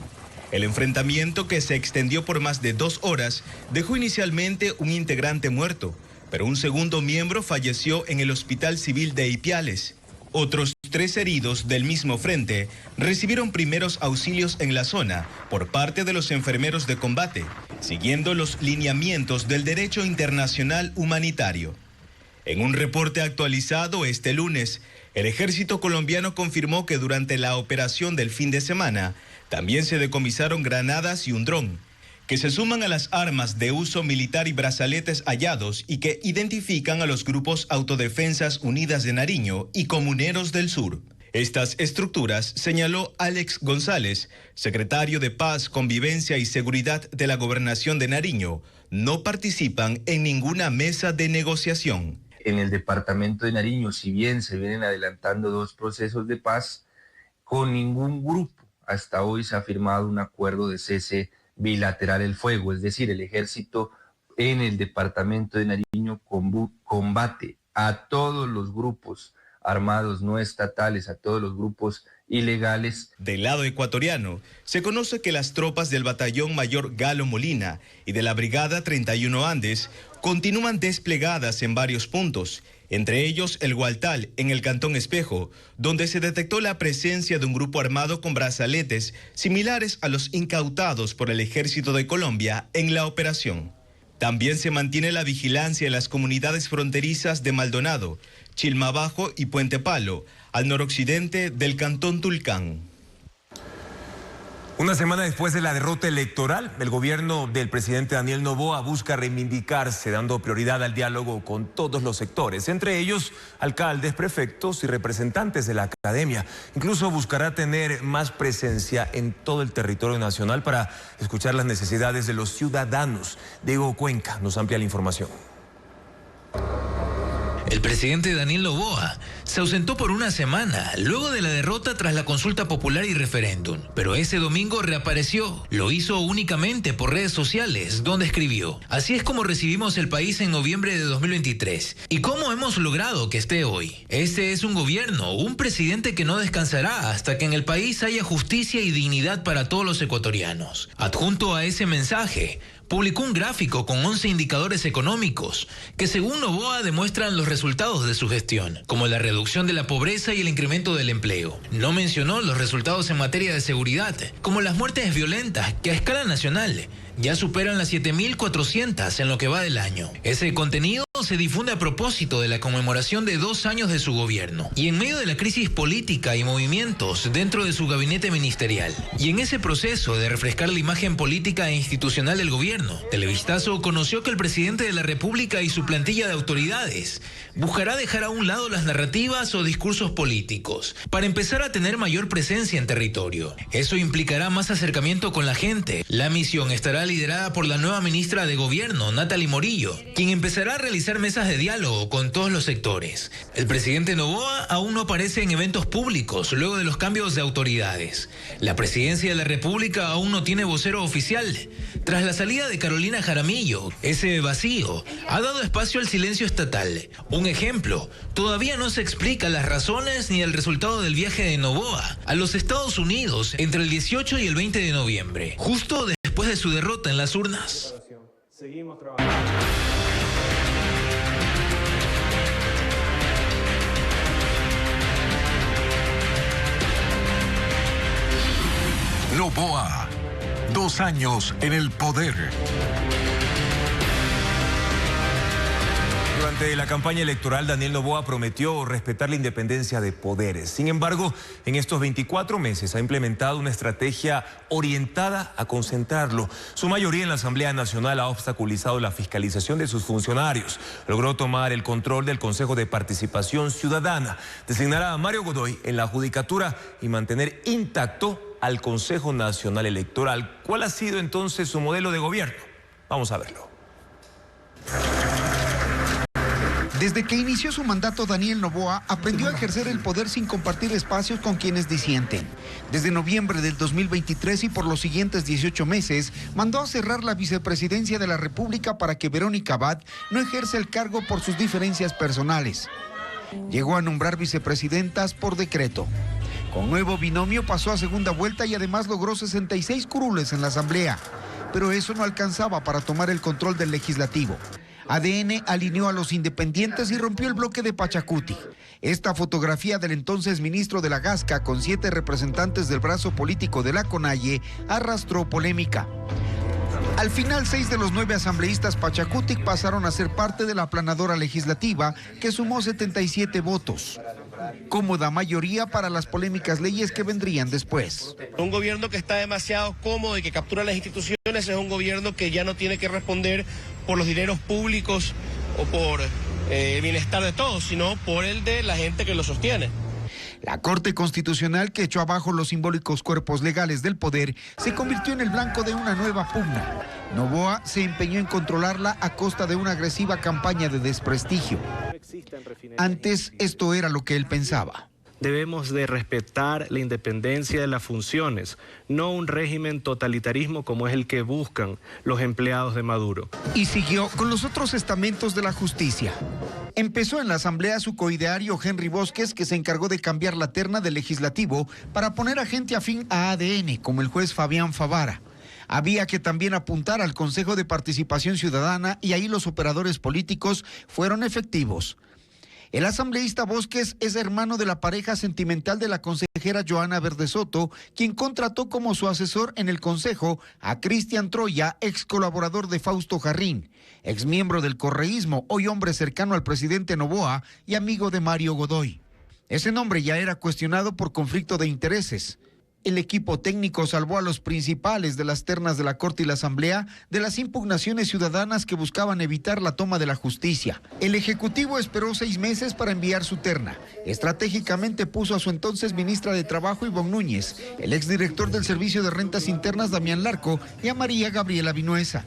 El enfrentamiento, que se extendió por más de 2 horas, dejó inicialmente un integrante muerto, pero un segundo miembro falleció en el Hospital Civil de Ipiales. Otros 3 heridos del mismo frente recibieron primeros auxilios en la zona por parte de los enfermeros de combate, siguiendo los lineamientos del derecho internacional humanitario. En un reporte actualizado este lunes, el ejército colombiano confirmó que durante la operación del fin de semana también se decomisaron granadas y un dron, que se suman a las armas de uso militar y brazaletes hallados y que identifican a los grupos Autodefensas Unidas de Nariño y Comuneros del Sur. Estas estructuras, señaló Alex González, secretario de Paz, Convivencia y Seguridad de la Gobernación de Nariño, no participan en ninguna mesa de negociación. En el departamento de Nariño, si bien se vienen adelantando 2 procesos de paz, con ningún grupo hasta hoy se ha firmado un acuerdo de cese bilateral el fuego, es decir, el ejército en el departamento de Nariño combate a todos los grupos armados no estatales, a todos los grupos ilegales. Del lado ecuatoriano, se conoce que las tropas del Batallón Mayor Galo Molina y de la Brigada 31 Andes continúan desplegadas en varios puntos, entre ellos el Gualtal, en el Cantón Espejo, donde se detectó la presencia de un grupo armado con brazaletes similares a los incautados por el Ejército de Colombia en la operación. También se mantiene la vigilancia en las comunidades fronterizas de Maldonado, Chilmabajo y Puente Palo, al noroccidente del Cantón Tulcán. Una semana después de la derrota electoral, el gobierno del presidente Daniel Noboa busca reivindicarse, dando prioridad al diálogo con todos los sectores, entre ellos alcaldes, prefectos y representantes de la academia. Incluso buscará tener más presencia en todo el territorio nacional para escuchar las necesidades de los ciudadanos. Diego Cuenca nos amplia la información. El presidente Daniel Noboa se ausentó por una semana luego de la derrota tras la consulta popular y referéndum, pero ese domingo reapareció. Lo hizo únicamente por redes sociales, donde escribió: así es como recibimos el país en noviembre de 2023 y cómo hemos logrado que esté hoy. Este es un gobierno, un presidente que no descansará hasta que en el país haya justicia y dignidad para todos los ecuatorianos. Adjunto a ese mensaje, publicó un gráfico con 11 indicadores económicos que, según Noboa, demuestran los resultados de su gestión, como la reducción de la pobreza y el incremento del empleo. No mencionó los resultados en materia de seguridad, como las muertes violentas, que a escala nacional ya superan las 7.400 en lo que va del año. Ese contenido se difunde a propósito de la conmemoración de 2 años de su gobierno y en medio de la crisis política y movimientos dentro de su gabinete ministerial. Y en ese proceso de refrescar la imagen política e institucional del gobierno, Televistazo conoció que el presidente de la República y su plantilla de autoridades buscará dejar a un lado las narrativas o discursos políticos para empezar a tener mayor presencia en territorio. Eso implicará más acercamiento con la gente. La misión estará liderada por la nueva ministra de Gobierno, Natalie Morillo, quien empezará a realizar mesas de diálogo con todos los sectores. El presidente Noboa aún no aparece en eventos públicos luego de los cambios de autoridades. La presidencia de la República aún no tiene vocero oficial. Tras la salida de Carolina Jaramillo, ese vacío ha dado espacio al silencio estatal. Un ejemplo, todavía no se explican las razones ni el resultado del viaje de Noboa a los Estados Unidos entre el 18 y el 20 de noviembre, justo después de su derrota en las urnas. Seguimos trabajando. Noboa, 2 años en el poder. Durante la campaña electoral, Daniel Noboa prometió respetar la independencia de poderes. Sin embargo, en estos 24 meses ha implementado una estrategia orientada a concentrarlo. Su mayoría en la Asamblea Nacional ha obstaculizado la fiscalización de sus funcionarios. Logró tomar el control del Consejo de Participación Ciudadana, designar a Mario Godoy en la judicatura y mantener intacto al Consejo Nacional Electoral. ¿Cuál ha sido entonces su modelo de gobierno? Vamos a verlo. Desde que inició su mandato, Daniel Noboa aprendió a ejercer el poder sin compartir espacios con quienes disienten. Desde noviembre del 2023 y por los siguientes 18 meses, mandó a cerrar la vicepresidencia de la República para que Verónica Abad no ejerza el cargo por sus diferencias personales. Llegó a nombrar vicepresidentas por decreto. Con nuevo binomio pasó a segunda vuelta y además logró 66 curules en la Asamblea. Pero eso no alcanzaba para tomar el control del legislativo. ADN alineó a los independientes y rompió el bloque de Pachacuti. Esta fotografía del entonces ministro de la Gasca con 7 representantes del brazo político de la CONAIE arrastró polémica. Al final, 6 de los 9 asambleístas Pachacuti pasaron a ser parte de la aplanadora legislativa, que sumó 77 votos. Cómoda mayoría para las polémicas leyes que vendrían después. Un gobierno que está demasiado cómodo y que captura las instituciones es un gobierno que ya no tiene que responder por los dineros públicos o por el bienestar de todos, sino por el de la gente que lo sostiene. La Corte Constitucional, que echó abajo los simbólicos cuerpos legales del poder, se convirtió en el blanco de una nueva pugna. Noboa se empeñó en controlarla a costa de una agresiva campaña de desprestigio. Antes, esto era lo que él pensaba. Debemos de respetar la independencia de las funciones, no un régimen totalitarismo como es el que buscan los empleados de Maduro. Y siguió con los otros estamentos de la justicia. Empezó en la Asamblea su coideario Henry Bosques, que se encargó de cambiar la terna del legislativo para poner a gente afín a ADN, como el juez Fabián Favara. Había que también apuntar al Consejo de Participación Ciudadana y ahí los operadores políticos fueron efectivos. El asambleísta Bosques es hermano de la pareja sentimental de la consejera Joana Verde Soto, quien contrató como su asesor en el Consejo a Cristian Troya, ex colaborador de Fausto Jarrín, ex miembro del correísmo, hoy hombre cercano al presidente Noboa y amigo de Mario Godoy. Ese nombre ya era cuestionado por conflicto de intereses. El equipo técnico salvó a los principales de las ternas de la Corte y la Asamblea de las impugnaciones ciudadanas que buscaban evitar la toma de la justicia. El Ejecutivo esperó 6 meses para enviar su terna. Estratégicamente puso a su entonces ministra de Trabajo, Ivonne Núñez, el exdirector del Servicio de Rentas Internas, Damián Larco, y a María Gabriela Vinuesa.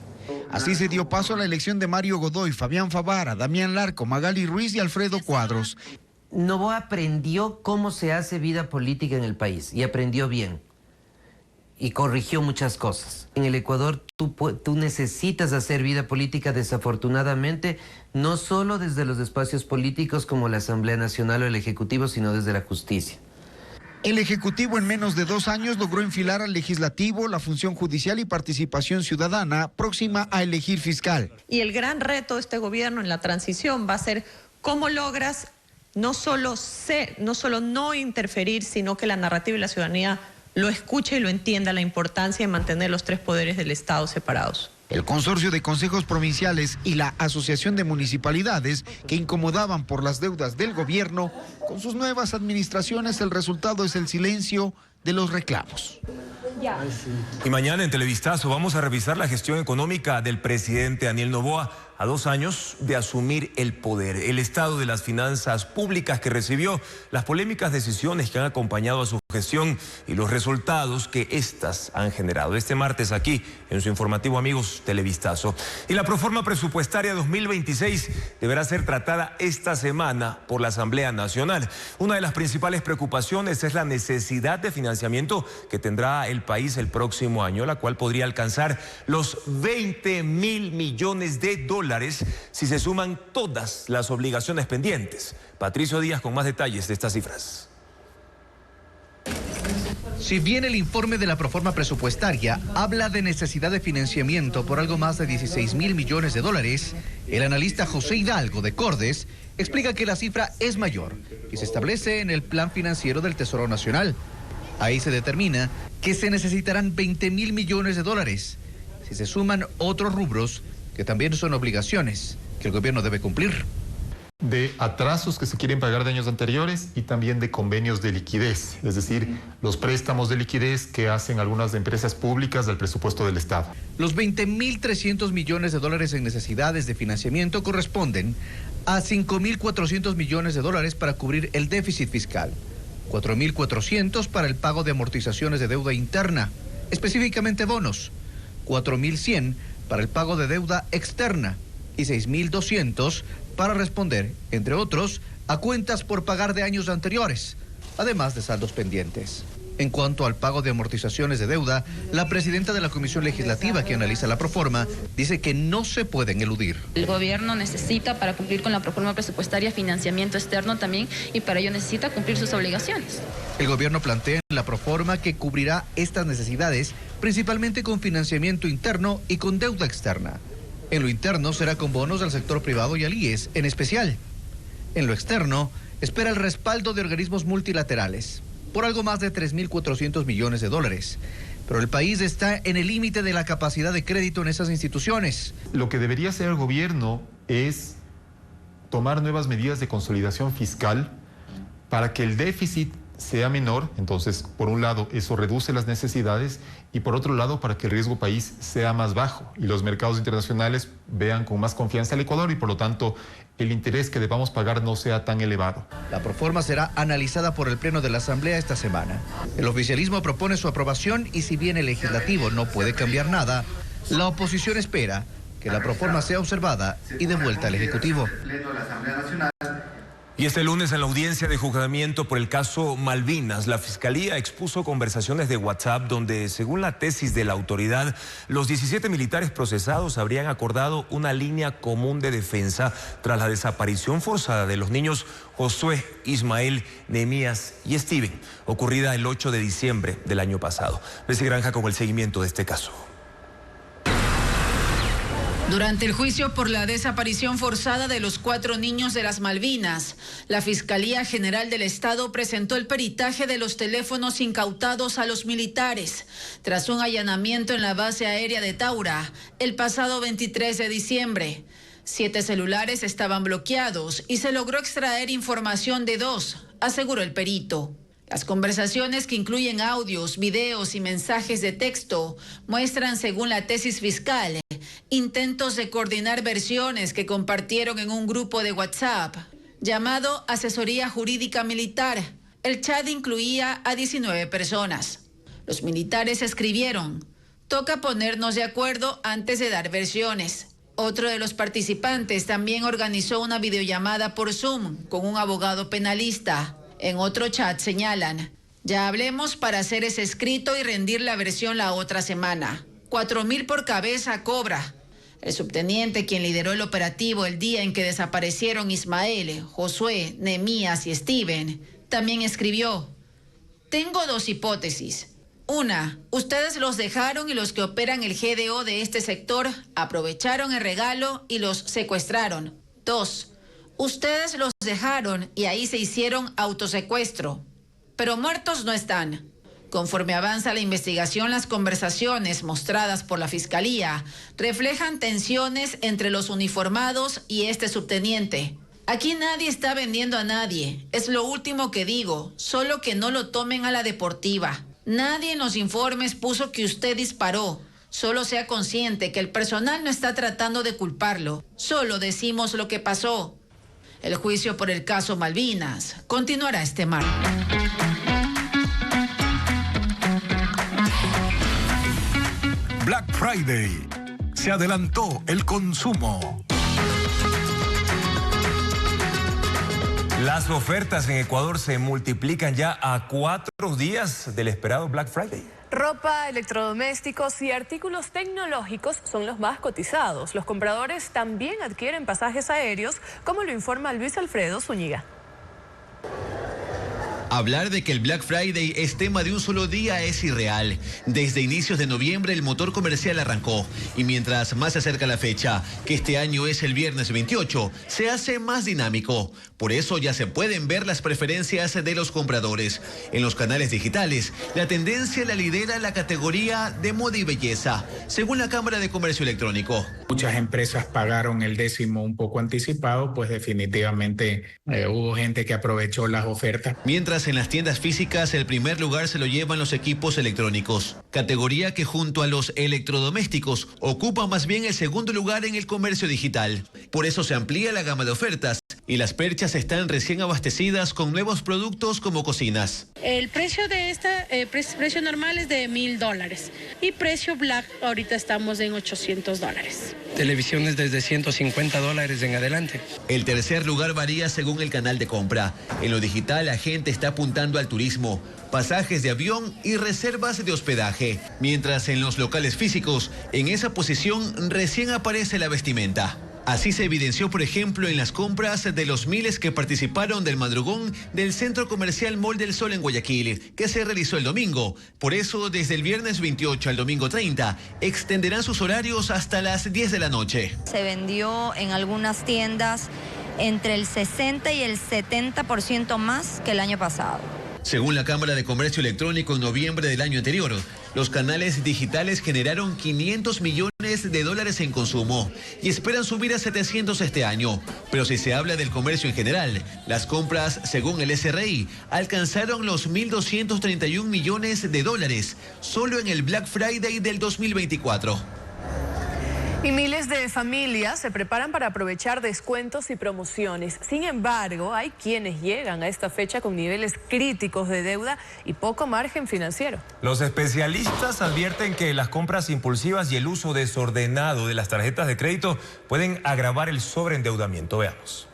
Así se dio paso a la elección de Mario Godoy, Fabián Favara, Damián Larco, Magali Ruiz y Alfredo Cuadros. Noboa aprendió cómo se hace vida política en el país y aprendió bien y corrigió muchas cosas. En el Ecuador tú necesitas hacer vida política, desafortunadamente, no solo desde los espacios políticos como la Asamblea Nacional o el Ejecutivo, sino desde la justicia. El Ejecutivo en menos de 2 años logró enfilar al Legislativo, la función judicial y participación ciudadana, próxima a elegir fiscal. Y el gran reto de este gobierno en la transición va a ser cómo logras no solo no interferir, sino que la narrativa y la ciudadanía lo escuche y lo entienda, la importancia de mantener los 3 poderes del Estado separados. El Consorcio de Consejos Provinciales y la Asociación de Municipalidades, que incomodaban por las deudas del gobierno, con sus nuevas administraciones el resultado es el silencio de los reclamos. Y mañana en Televistazo vamos a revisar la gestión económica del presidente Daniel Noboa a 2 años de asumir el poder, el estado de las finanzas públicas que recibió, las polémicas decisiones que han acompañado a su gestión y los resultados que éstas han generado. Este martes aquí en su informativo, amigos, Televistazo. Y la proforma presupuestaria 2026 deberá ser tratada esta semana por la Asamblea Nacional. Una de las principales preocupaciones es la necesidad de financiamiento que tendrá el país el próximo año, la cual podría alcanzar los 20.000 millones de dólares si se suman todas las obligaciones pendientes. Patricio Díaz con más detalles de estas cifras. Si bien el informe de la proforma presupuestaria habla de necesidad de financiamiento por algo más de 16.000 millones de dólares, el analista José Hidalgo de Cordes explica que la cifra es mayor y se establece en el Plan Financiero del Tesoro Nacional. Ahí se determina que se necesitarán 20.000 millones de dólares si se suman otros rubros que también son obligaciones que el gobierno debe cumplir. De atrasos que se quieren pagar de años anteriores y también de convenios de liquidez, es decir, los préstamos de liquidez que hacen algunas empresas públicas del presupuesto del Estado. Los 20.300 millones de dólares en necesidades de financiamiento corresponden a 5.400 millones de dólares para cubrir el déficit fiscal, 4.400 para el pago de amortizaciones de deuda interna, específicamente bonos, 4.100 para el pago de deuda externa y 6.200 para responder, entre otros, a cuentas por pagar de años anteriores, además de saldos pendientes. En cuanto al pago de amortizaciones de deuda, la presidenta de la Comisión Legislativa que analiza la proforma dice que no se pueden eludir. El gobierno necesita, para cumplir con la proforma presupuestaria, financiamiento externo también, y para ello necesita cumplir sus obligaciones. El gobierno plantea en la proforma que cubrirá estas necesidades principalmente con financiamiento interno y con deuda externa. En lo interno será con bonos al sector privado y al IES en especial. En lo externo espera el respaldo de organismos multilaterales por algo más de 3.400 millones de dólares. Pero el país está en el límite de la capacidad de crédito en esas instituciones. Lo que debería hacer el gobierno es tomar nuevas medidas de consolidación fiscal para que el déficit sea menor. Entonces, por un lado, eso reduce las necesidades y por otro lado, para que el riesgo país sea más bajo y los mercados internacionales vean con más confianza al Ecuador y por lo tanto el interés que debamos pagar no sea tan elevado. La proforma será analizada por el Pleno de la Asamblea esta semana. El oficialismo propone su aprobación y si bien el legislativo no puede cambiar nada, la oposición espera que la proforma sea observada y devuelta al Ejecutivo. Y este lunes en la audiencia de juzgamiento por el caso Malvinas, la Fiscalía expuso conversaciones de WhatsApp donde, según la tesis de la autoridad, los 17 militares procesados habrían acordado una línea común de defensa tras la desaparición forzada de los niños Josué, Ismael, Nehemías y Steven, ocurrida el 8 de diciembre del año pasado. Bessie Granja con el seguimiento de este caso. Durante el juicio por la desaparición forzada de los 4 niños de las Malvinas, la Fiscalía General del Estado presentó el peritaje de los teléfonos incautados a los militares tras un allanamiento en la base aérea de Taura el pasado 23 de diciembre. 7 celulares estaban bloqueados y se logró extraer información de 2, aseguró el perito. Las conversaciones, que incluyen audios, videos y mensajes de texto, muestran, según la tesis fiscal, intentos de coordinar versiones que compartieron en un grupo de WhatsApp llamado Asesoría Jurídica Militar. El chat incluía a 19 personas. Los militares escribieron: "Toca ponernos de acuerdo antes de dar versiones". Otro de los participantes también organizó una videollamada por Zoom con un abogado penalista. En otro chat señalan: "Ya hablemos para hacer ese escrito y rendir la versión la otra semana. 4.000 por cabeza cobra". El subteniente, quien lideró el operativo el día en que desaparecieron Ismael, Josué, Nehemías y Steven, también escribió: "Tengo 2 hipótesis. Una, ustedes los dejaron y los que operan el GDO de este sector aprovecharon el regalo y los secuestraron. 2, ustedes los dejaron y ahí se hicieron autosecuestro. Pero muertos no están. Conforme avanza la investigación, las conversaciones mostradas por la Fiscalía reflejan tensiones entre los uniformados y este subteniente. Aquí nadie está vendiendo a nadie, es lo último que digo, solo que no lo tomen a la deportiva. Nadie en los informes puso que usted disparó, solo sea consciente que el personal no está tratando de culparlo, solo decimos lo que pasó. El juicio por el caso Malvinas continuará este martes. Black Friday. Se adelantó el consumo. Las ofertas en Ecuador se multiplican ya a 4 días del esperado Black Friday. Ropa, electrodomésticos y artículos tecnológicos son los más cotizados. Los compradores también adquieren pasajes aéreos, como lo informa Luis Alfredo Zúñiga. Hablar de que el Black Friday es tema de un solo día es irreal. Desde inicios de noviembre el motor comercial arrancó y mientras más se acerca la fecha, que este año es el viernes 28, se hace más dinámico. Por eso ya se pueden ver las preferencias de los compradores. En los canales digitales, la tendencia la lidera la categoría de moda y belleza, según la Cámara de Comercio Electrónico. Muchas empresas pagaron el décimo un poco anticipado, pues definitivamente hubo gente que aprovechó las ofertas. Mientras en las tiendas físicas el primer lugar se lo llevan los equipos electrónicos, categoría que junto a los electrodomésticos ocupa más bien el segundo lugar en el comercio digital. Por eso se amplía la gama de ofertas y las perchas están recién abastecidas con nuevos productos como cocinas. El precio de esta, precio normal es de $1,000 y precio Black ahorita estamos en $800. Televisiones desde $150 en adelante. El tercer lugar varía según el canal de compra. En lo digital la gente está apuntando al turismo, pasajes de avión y reservas de hospedaje. Mientras en los locales físicos, en esa posición recién aparece la vestimenta. Así se evidenció, por ejemplo, en las compras de los miles que participaron del madrugón del Centro Comercial Mall del Sol en Guayaquil, que se realizó el domingo. Por eso, desde el viernes 28 al domingo 30, extenderán sus horarios hasta las 10 de la noche. Se vendió en algunas tiendas entre el 60 y el 70% más que el año pasado. Según la Cámara de Comercio Electrónico, en noviembre del año anterior, los canales digitales generaron $500 millones en consumo y esperan subir a 700 este año. Pero si se habla del comercio en general, las compras, según el SRI, alcanzaron los $1.231 millones solo en el Black Friday del 2024. Y miles de familias se preparan para aprovechar descuentos y promociones. Sin embargo, hay quienes llegan a esta fecha con niveles críticos de deuda y poco margen financiero. Los especialistas advierten que las compras impulsivas y el uso desordenado de las tarjetas de crédito pueden agravar el sobreendeudamiento. Veamos.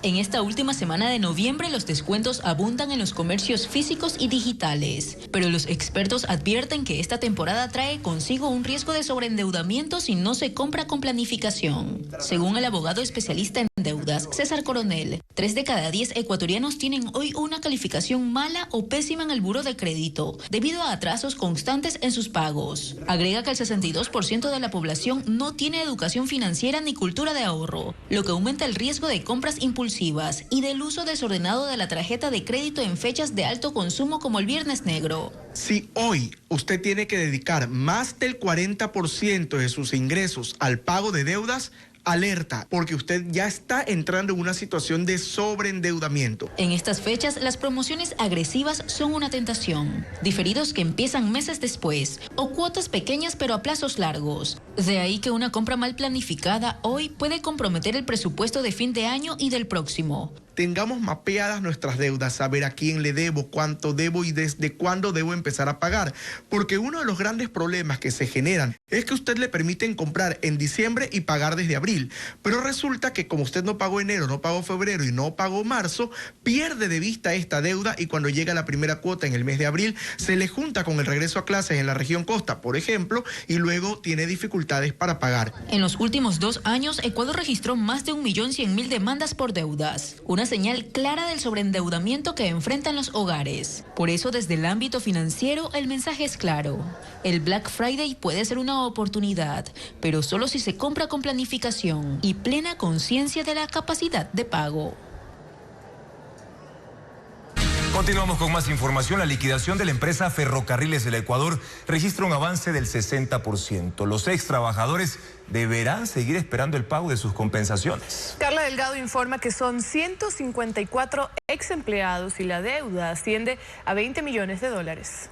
En esta última semana de noviembre los descuentos abundan en los comercios físicos y digitales, pero los expertos advierten que esta temporada trae consigo un riesgo de sobreendeudamiento si no se compra con planificación. Según el abogado especialista en deudas, César Coronel, 3 de cada 10 ecuatorianos tienen hoy una calificación mala o pésima en el buró de crédito, debido a atrasos constantes en sus pagos. Agrega que el 62% de la población no tiene educación financiera ni cultura de ahorro, lo que aumenta el riesgo de compras impulsivas y del uso desordenado de la tarjeta de crédito en fechas de alto consumo como el Viernes Negro. Si hoy usted tiene que dedicar más del 40% de sus ingresos al pago de deudas, alerta, porque usted ya está entrando en una situación de sobreendeudamiento. En estas fechas, las promociones agresivas son una tentación. Diferidos que empiezan meses después o cuotas pequeñas pero a plazos largos. De ahí que una compra mal planificada hoy puede comprometer el presupuesto de fin de año y del próximo. Tengamos mapeadas nuestras deudas, saber a quién le debo, cuánto debo y desde cuándo debo empezar a pagar. Porque uno de los grandes problemas que se generan es que a usted le permiten comprar en diciembre y pagar desde abril. Pero resulta que como usted no pagó enero, no pagó febrero y no pagó marzo, pierde de vista esta deuda y cuando llega la primera cuota en el mes de abril, se le junta con el regreso a clases en la región costa, por ejemplo, y luego tiene dificultades para pagar. En los últimos 2 años, Ecuador registró más de 1.100.000 demandas por deudas. Una señal clara del sobreendeudamiento que enfrentan los hogares. Por eso, desde el ámbito financiero, el mensaje es claro. El Black Friday puede ser una oportunidad, pero solo si se compra con planificación y plena conciencia de la capacidad de pago. Continuamos con más información. La liquidación de la empresa Ferrocarriles del Ecuador registra un avance del 60%. Los ex trabajadores deberán seguir esperando el pago de sus compensaciones. Carla Delgado informa que son 154 ex empleados y la deuda asciende a 20 millones de dólares.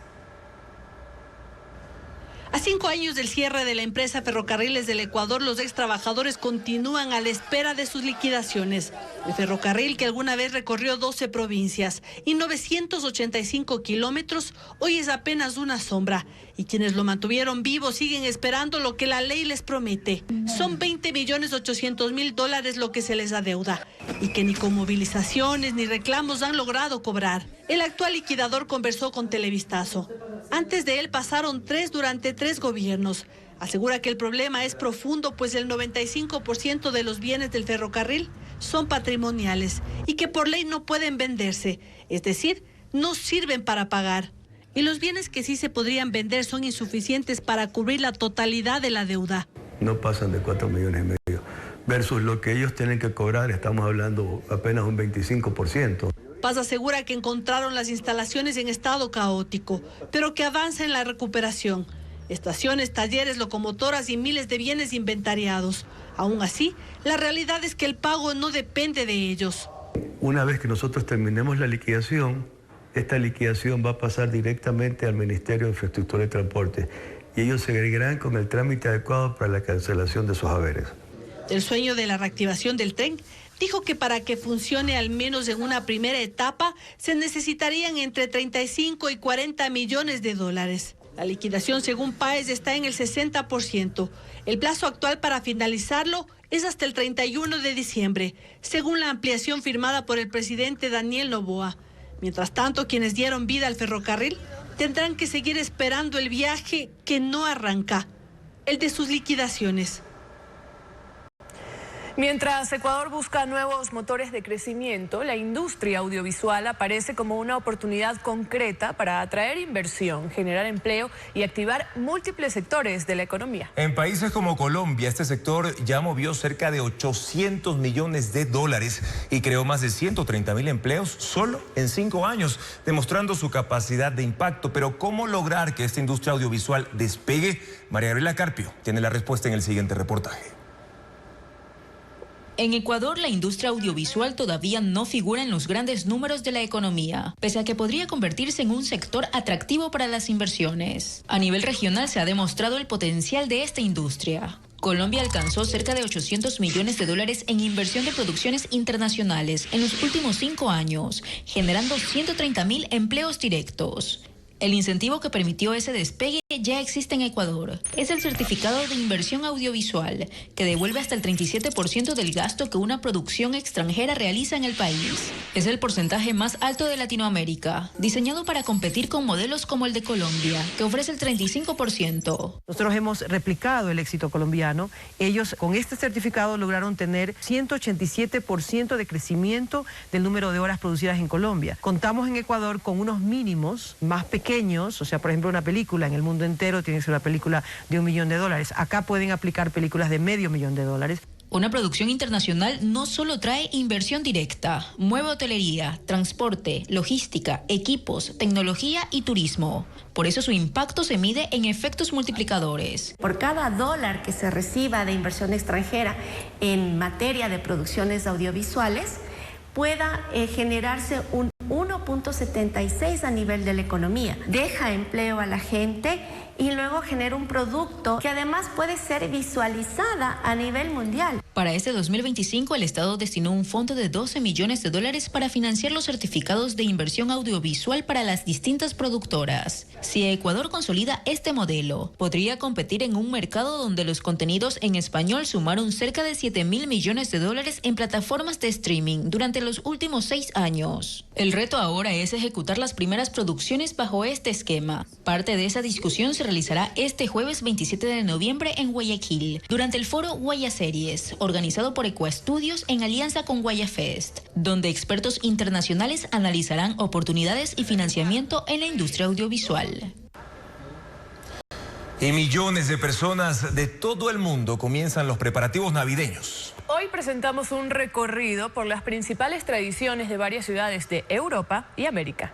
A 5 años del cierre de la empresa Ferrocarriles del Ecuador, los ex trabajadores continúan a la espera de sus liquidaciones. El ferrocarril, que alguna vez recorrió 12 provincias y 985 kilómetros, hoy es apenas una sombra. Y quienes lo mantuvieron vivo siguen esperando lo que la ley les promete. Son 20.800.000 dólares lo que se les adeuda y que ni con movilizaciones ni reclamos han logrado cobrar. El actual liquidador conversó con Televistazo. Antes de él pasaron 3 durante 3 gobiernos. Asegura que el problema es profundo, pues el 95% de los bienes del ferrocarril son patrimoniales y que por ley no pueden venderse, es decir, no sirven para pagar. Y los bienes que sí se podrían vender son insuficientes para cubrir la totalidad de la deuda. No pasan de 4,5 millones. Versus lo que ellos tienen que cobrar, estamos hablando apenas un 25%. Paz asegura que encontraron las instalaciones en estado caótico, pero que avanza en la recuperación. Estaciones, talleres, locomotoras y miles de bienes inventariados. Aún así, la realidad es que el pago no depende de ellos. Una vez que nosotros terminemos la liquidación, esta liquidación va a pasar directamente al Ministerio de Infraestructura y Transporte y ellos seguirán con el trámite adecuado para la cancelación de sus haberes. El sueño de la reactivación del tren dijo que para que funcione al menos en una primera etapa se necesitarían entre 35 y 40 millones de dólares. La liquidación, según Páez, está en el 60%. El plazo actual para finalizarlo es hasta el 31 de diciembre, según la ampliación firmada por el presidente Daniel Noboa. Mientras tanto, quienes dieron vida al ferrocarril tendrán que seguir esperando el viaje que no arranca, el de sus liquidaciones. Mientras Ecuador busca nuevos motores de crecimiento, la industria audiovisual aparece como una oportunidad concreta para atraer inversión, generar empleo y activar múltiples sectores de la economía. En países como Colombia, este sector ya movió cerca de 800 millones de dólares y creó más de 130.000 empleos solo en 5 años, demostrando su capacidad de impacto. Pero ¿cómo lograr que esta industria audiovisual despegue? María Gabriela Carpio tiene la respuesta en el siguiente reportaje. En Ecuador, la industria audiovisual todavía no figura en los grandes números de la economía, pese a que podría convertirse en un sector atractivo para las inversiones. A nivel regional se ha demostrado el potencial de esta industria. Colombia alcanzó cerca de 800 millones de dólares en inversión de producciones internacionales en los últimos 5 años, generando 130.000 empleos directos. El incentivo que permitió ese despegue ya existe en Ecuador. Es el certificado de inversión audiovisual, que devuelve hasta el 37% del gasto que una producción extranjera realiza en el país. Es el porcentaje más alto de Latinoamérica, diseñado para competir con modelos como el de Colombia, que ofrece el 35%. Nosotros hemos replicado el éxito colombiano. Ellos con este certificado lograron tener 187% de crecimiento del número de horas producidas en Colombia. Contamos en Ecuador con unos mínimos más pequeños, o sea, por ejemplo, una película en el mundo entero tiene que ser una película de $1 millón. Acá pueden aplicar películas de $500,000. Una producción internacional no solo trae inversión directa, mueve hotelería, transporte, logística, equipos, tecnología y turismo. Por eso su impacto se mide en efectos multiplicadores. Por cada dólar que se reciba de inversión extranjera en materia de producciones audiovisuales, pueda generarse un 1.76 a nivel de la economía. Deja empleo a la gente y luego genera un producto que además puede ser visualizada a nivel mundial. Para este 2025, el Estado destinó un fondo de 12 millones de dólares para financiar los certificados de inversión audiovisual para las distintas productoras. Si Ecuador consolida este modelo, podría competir en un mercado donde los contenidos en español sumaron cerca de 7.000 millones de dólares en plataformas de streaming durante los últimos 6 años. El reto ahora es ejecutar las primeras producciones bajo este esquema. Parte de esa discusión se realizará este jueves 27 de noviembre en Guayaquil, durante el foro Guaya Series, organizado por Ecuastudios en alianza con Guayafest, donde expertos internacionales analizarán oportunidades y financiamiento en la industria audiovisual. Y millones de personas de todo el mundo comienzan los preparativos navideños. Hoy presentamos un recorrido por las principales tradiciones de varias ciudades de Europa y América.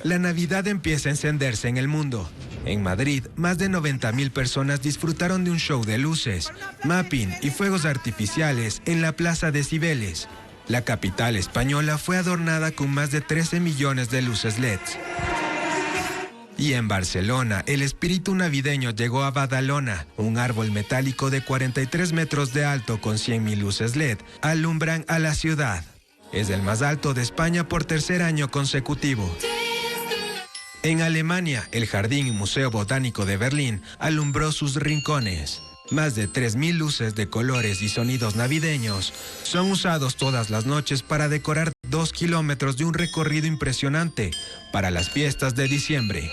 La Navidad empieza a encenderse en el mundo. En Madrid, más de 90.000 personas disfrutaron de un show de luces, mapping y fuegos artificiales en la Plaza de Cibeles. La capital española fue adornada con más de 13 millones de luces LED. Y en Barcelona, el espíritu navideño llegó a Badalona. Un árbol metálico de 43 metros de alto con 100.000 luces LED alumbran a la ciudad. Es el más alto de España por tercer año consecutivo. En Alemania, el Jardín y Museo Botánico de Berlín alumbró sus rincones. Más de 3.000 luces de colores y sonidos navideños son usados todas las noches para decorar 2 kilómetros de un recorrido impresionante para las fiestas de diciembre.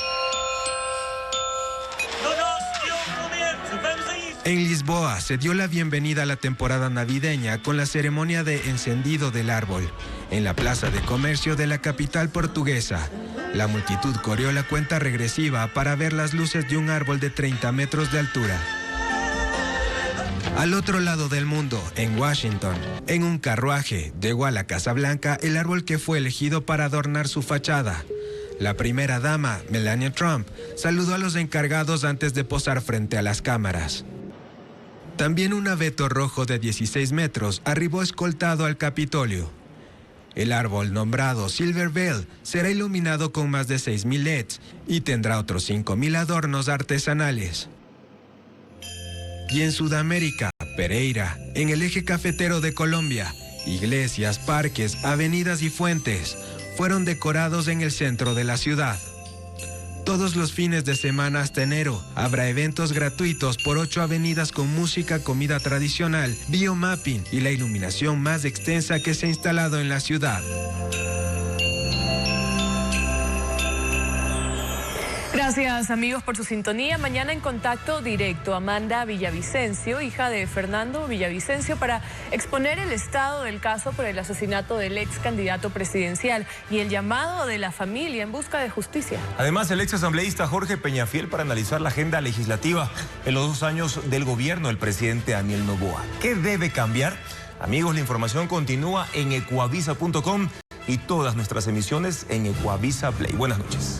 En Lisboa se dio la bienvenida a la temporada navideña con la ceremonia de encendido del árbol en la plaza de comercio de la capital portuguesa. La multitud corrió la cuenta regresiva para ver las luces de un árbol de 30 metros de altura. Al otro lado del mundo, en Washington, en un carruaje, llegó a la Casa Blanca el árbol que fue elegido para adornar su fachada. La primera dama, Melania Trump, saludó a los encargados antes de posar frente a las cámaras. También un abeto rojo de 16 metros arribó escoltado al Capitolio. El árbol nombrado Silver Bell será iluminado con más de 6.000 LEDs y tendrá otros 5.000 adornos artesanales. Y en Sudamérica, Pereira, en el eje cafetero de Colombia, iglesias, parques, avenidas y fuentes fueron decorados en el centro de la ciudad. Todos los fines de semana hasta enero habrá eventos gratuitos por 8 avenidas con música, comida tradicional, biomapping y la iluminación más extensa que se ha instalado en la ciudad. Gracias amigos por su sintonía. Mañana en Contacto Directo, Amanda Villavicencio, hija de Fernando Villavicencio, para exponer el estado del caso por el asesinato del ex candidato presidencial y el llamado de la familia en busca de justicia. Además, el ex asambleísta Jorge Peñafiel para analizar la agenda legislativa en los 2 años del gobierno del presidente Daniel Noboa. ¿Qué debe cambiar? Amigos, la información continúa en ecuavisa.com y todas nuestras emisiones en Ecuavisa Play. Buenas noches.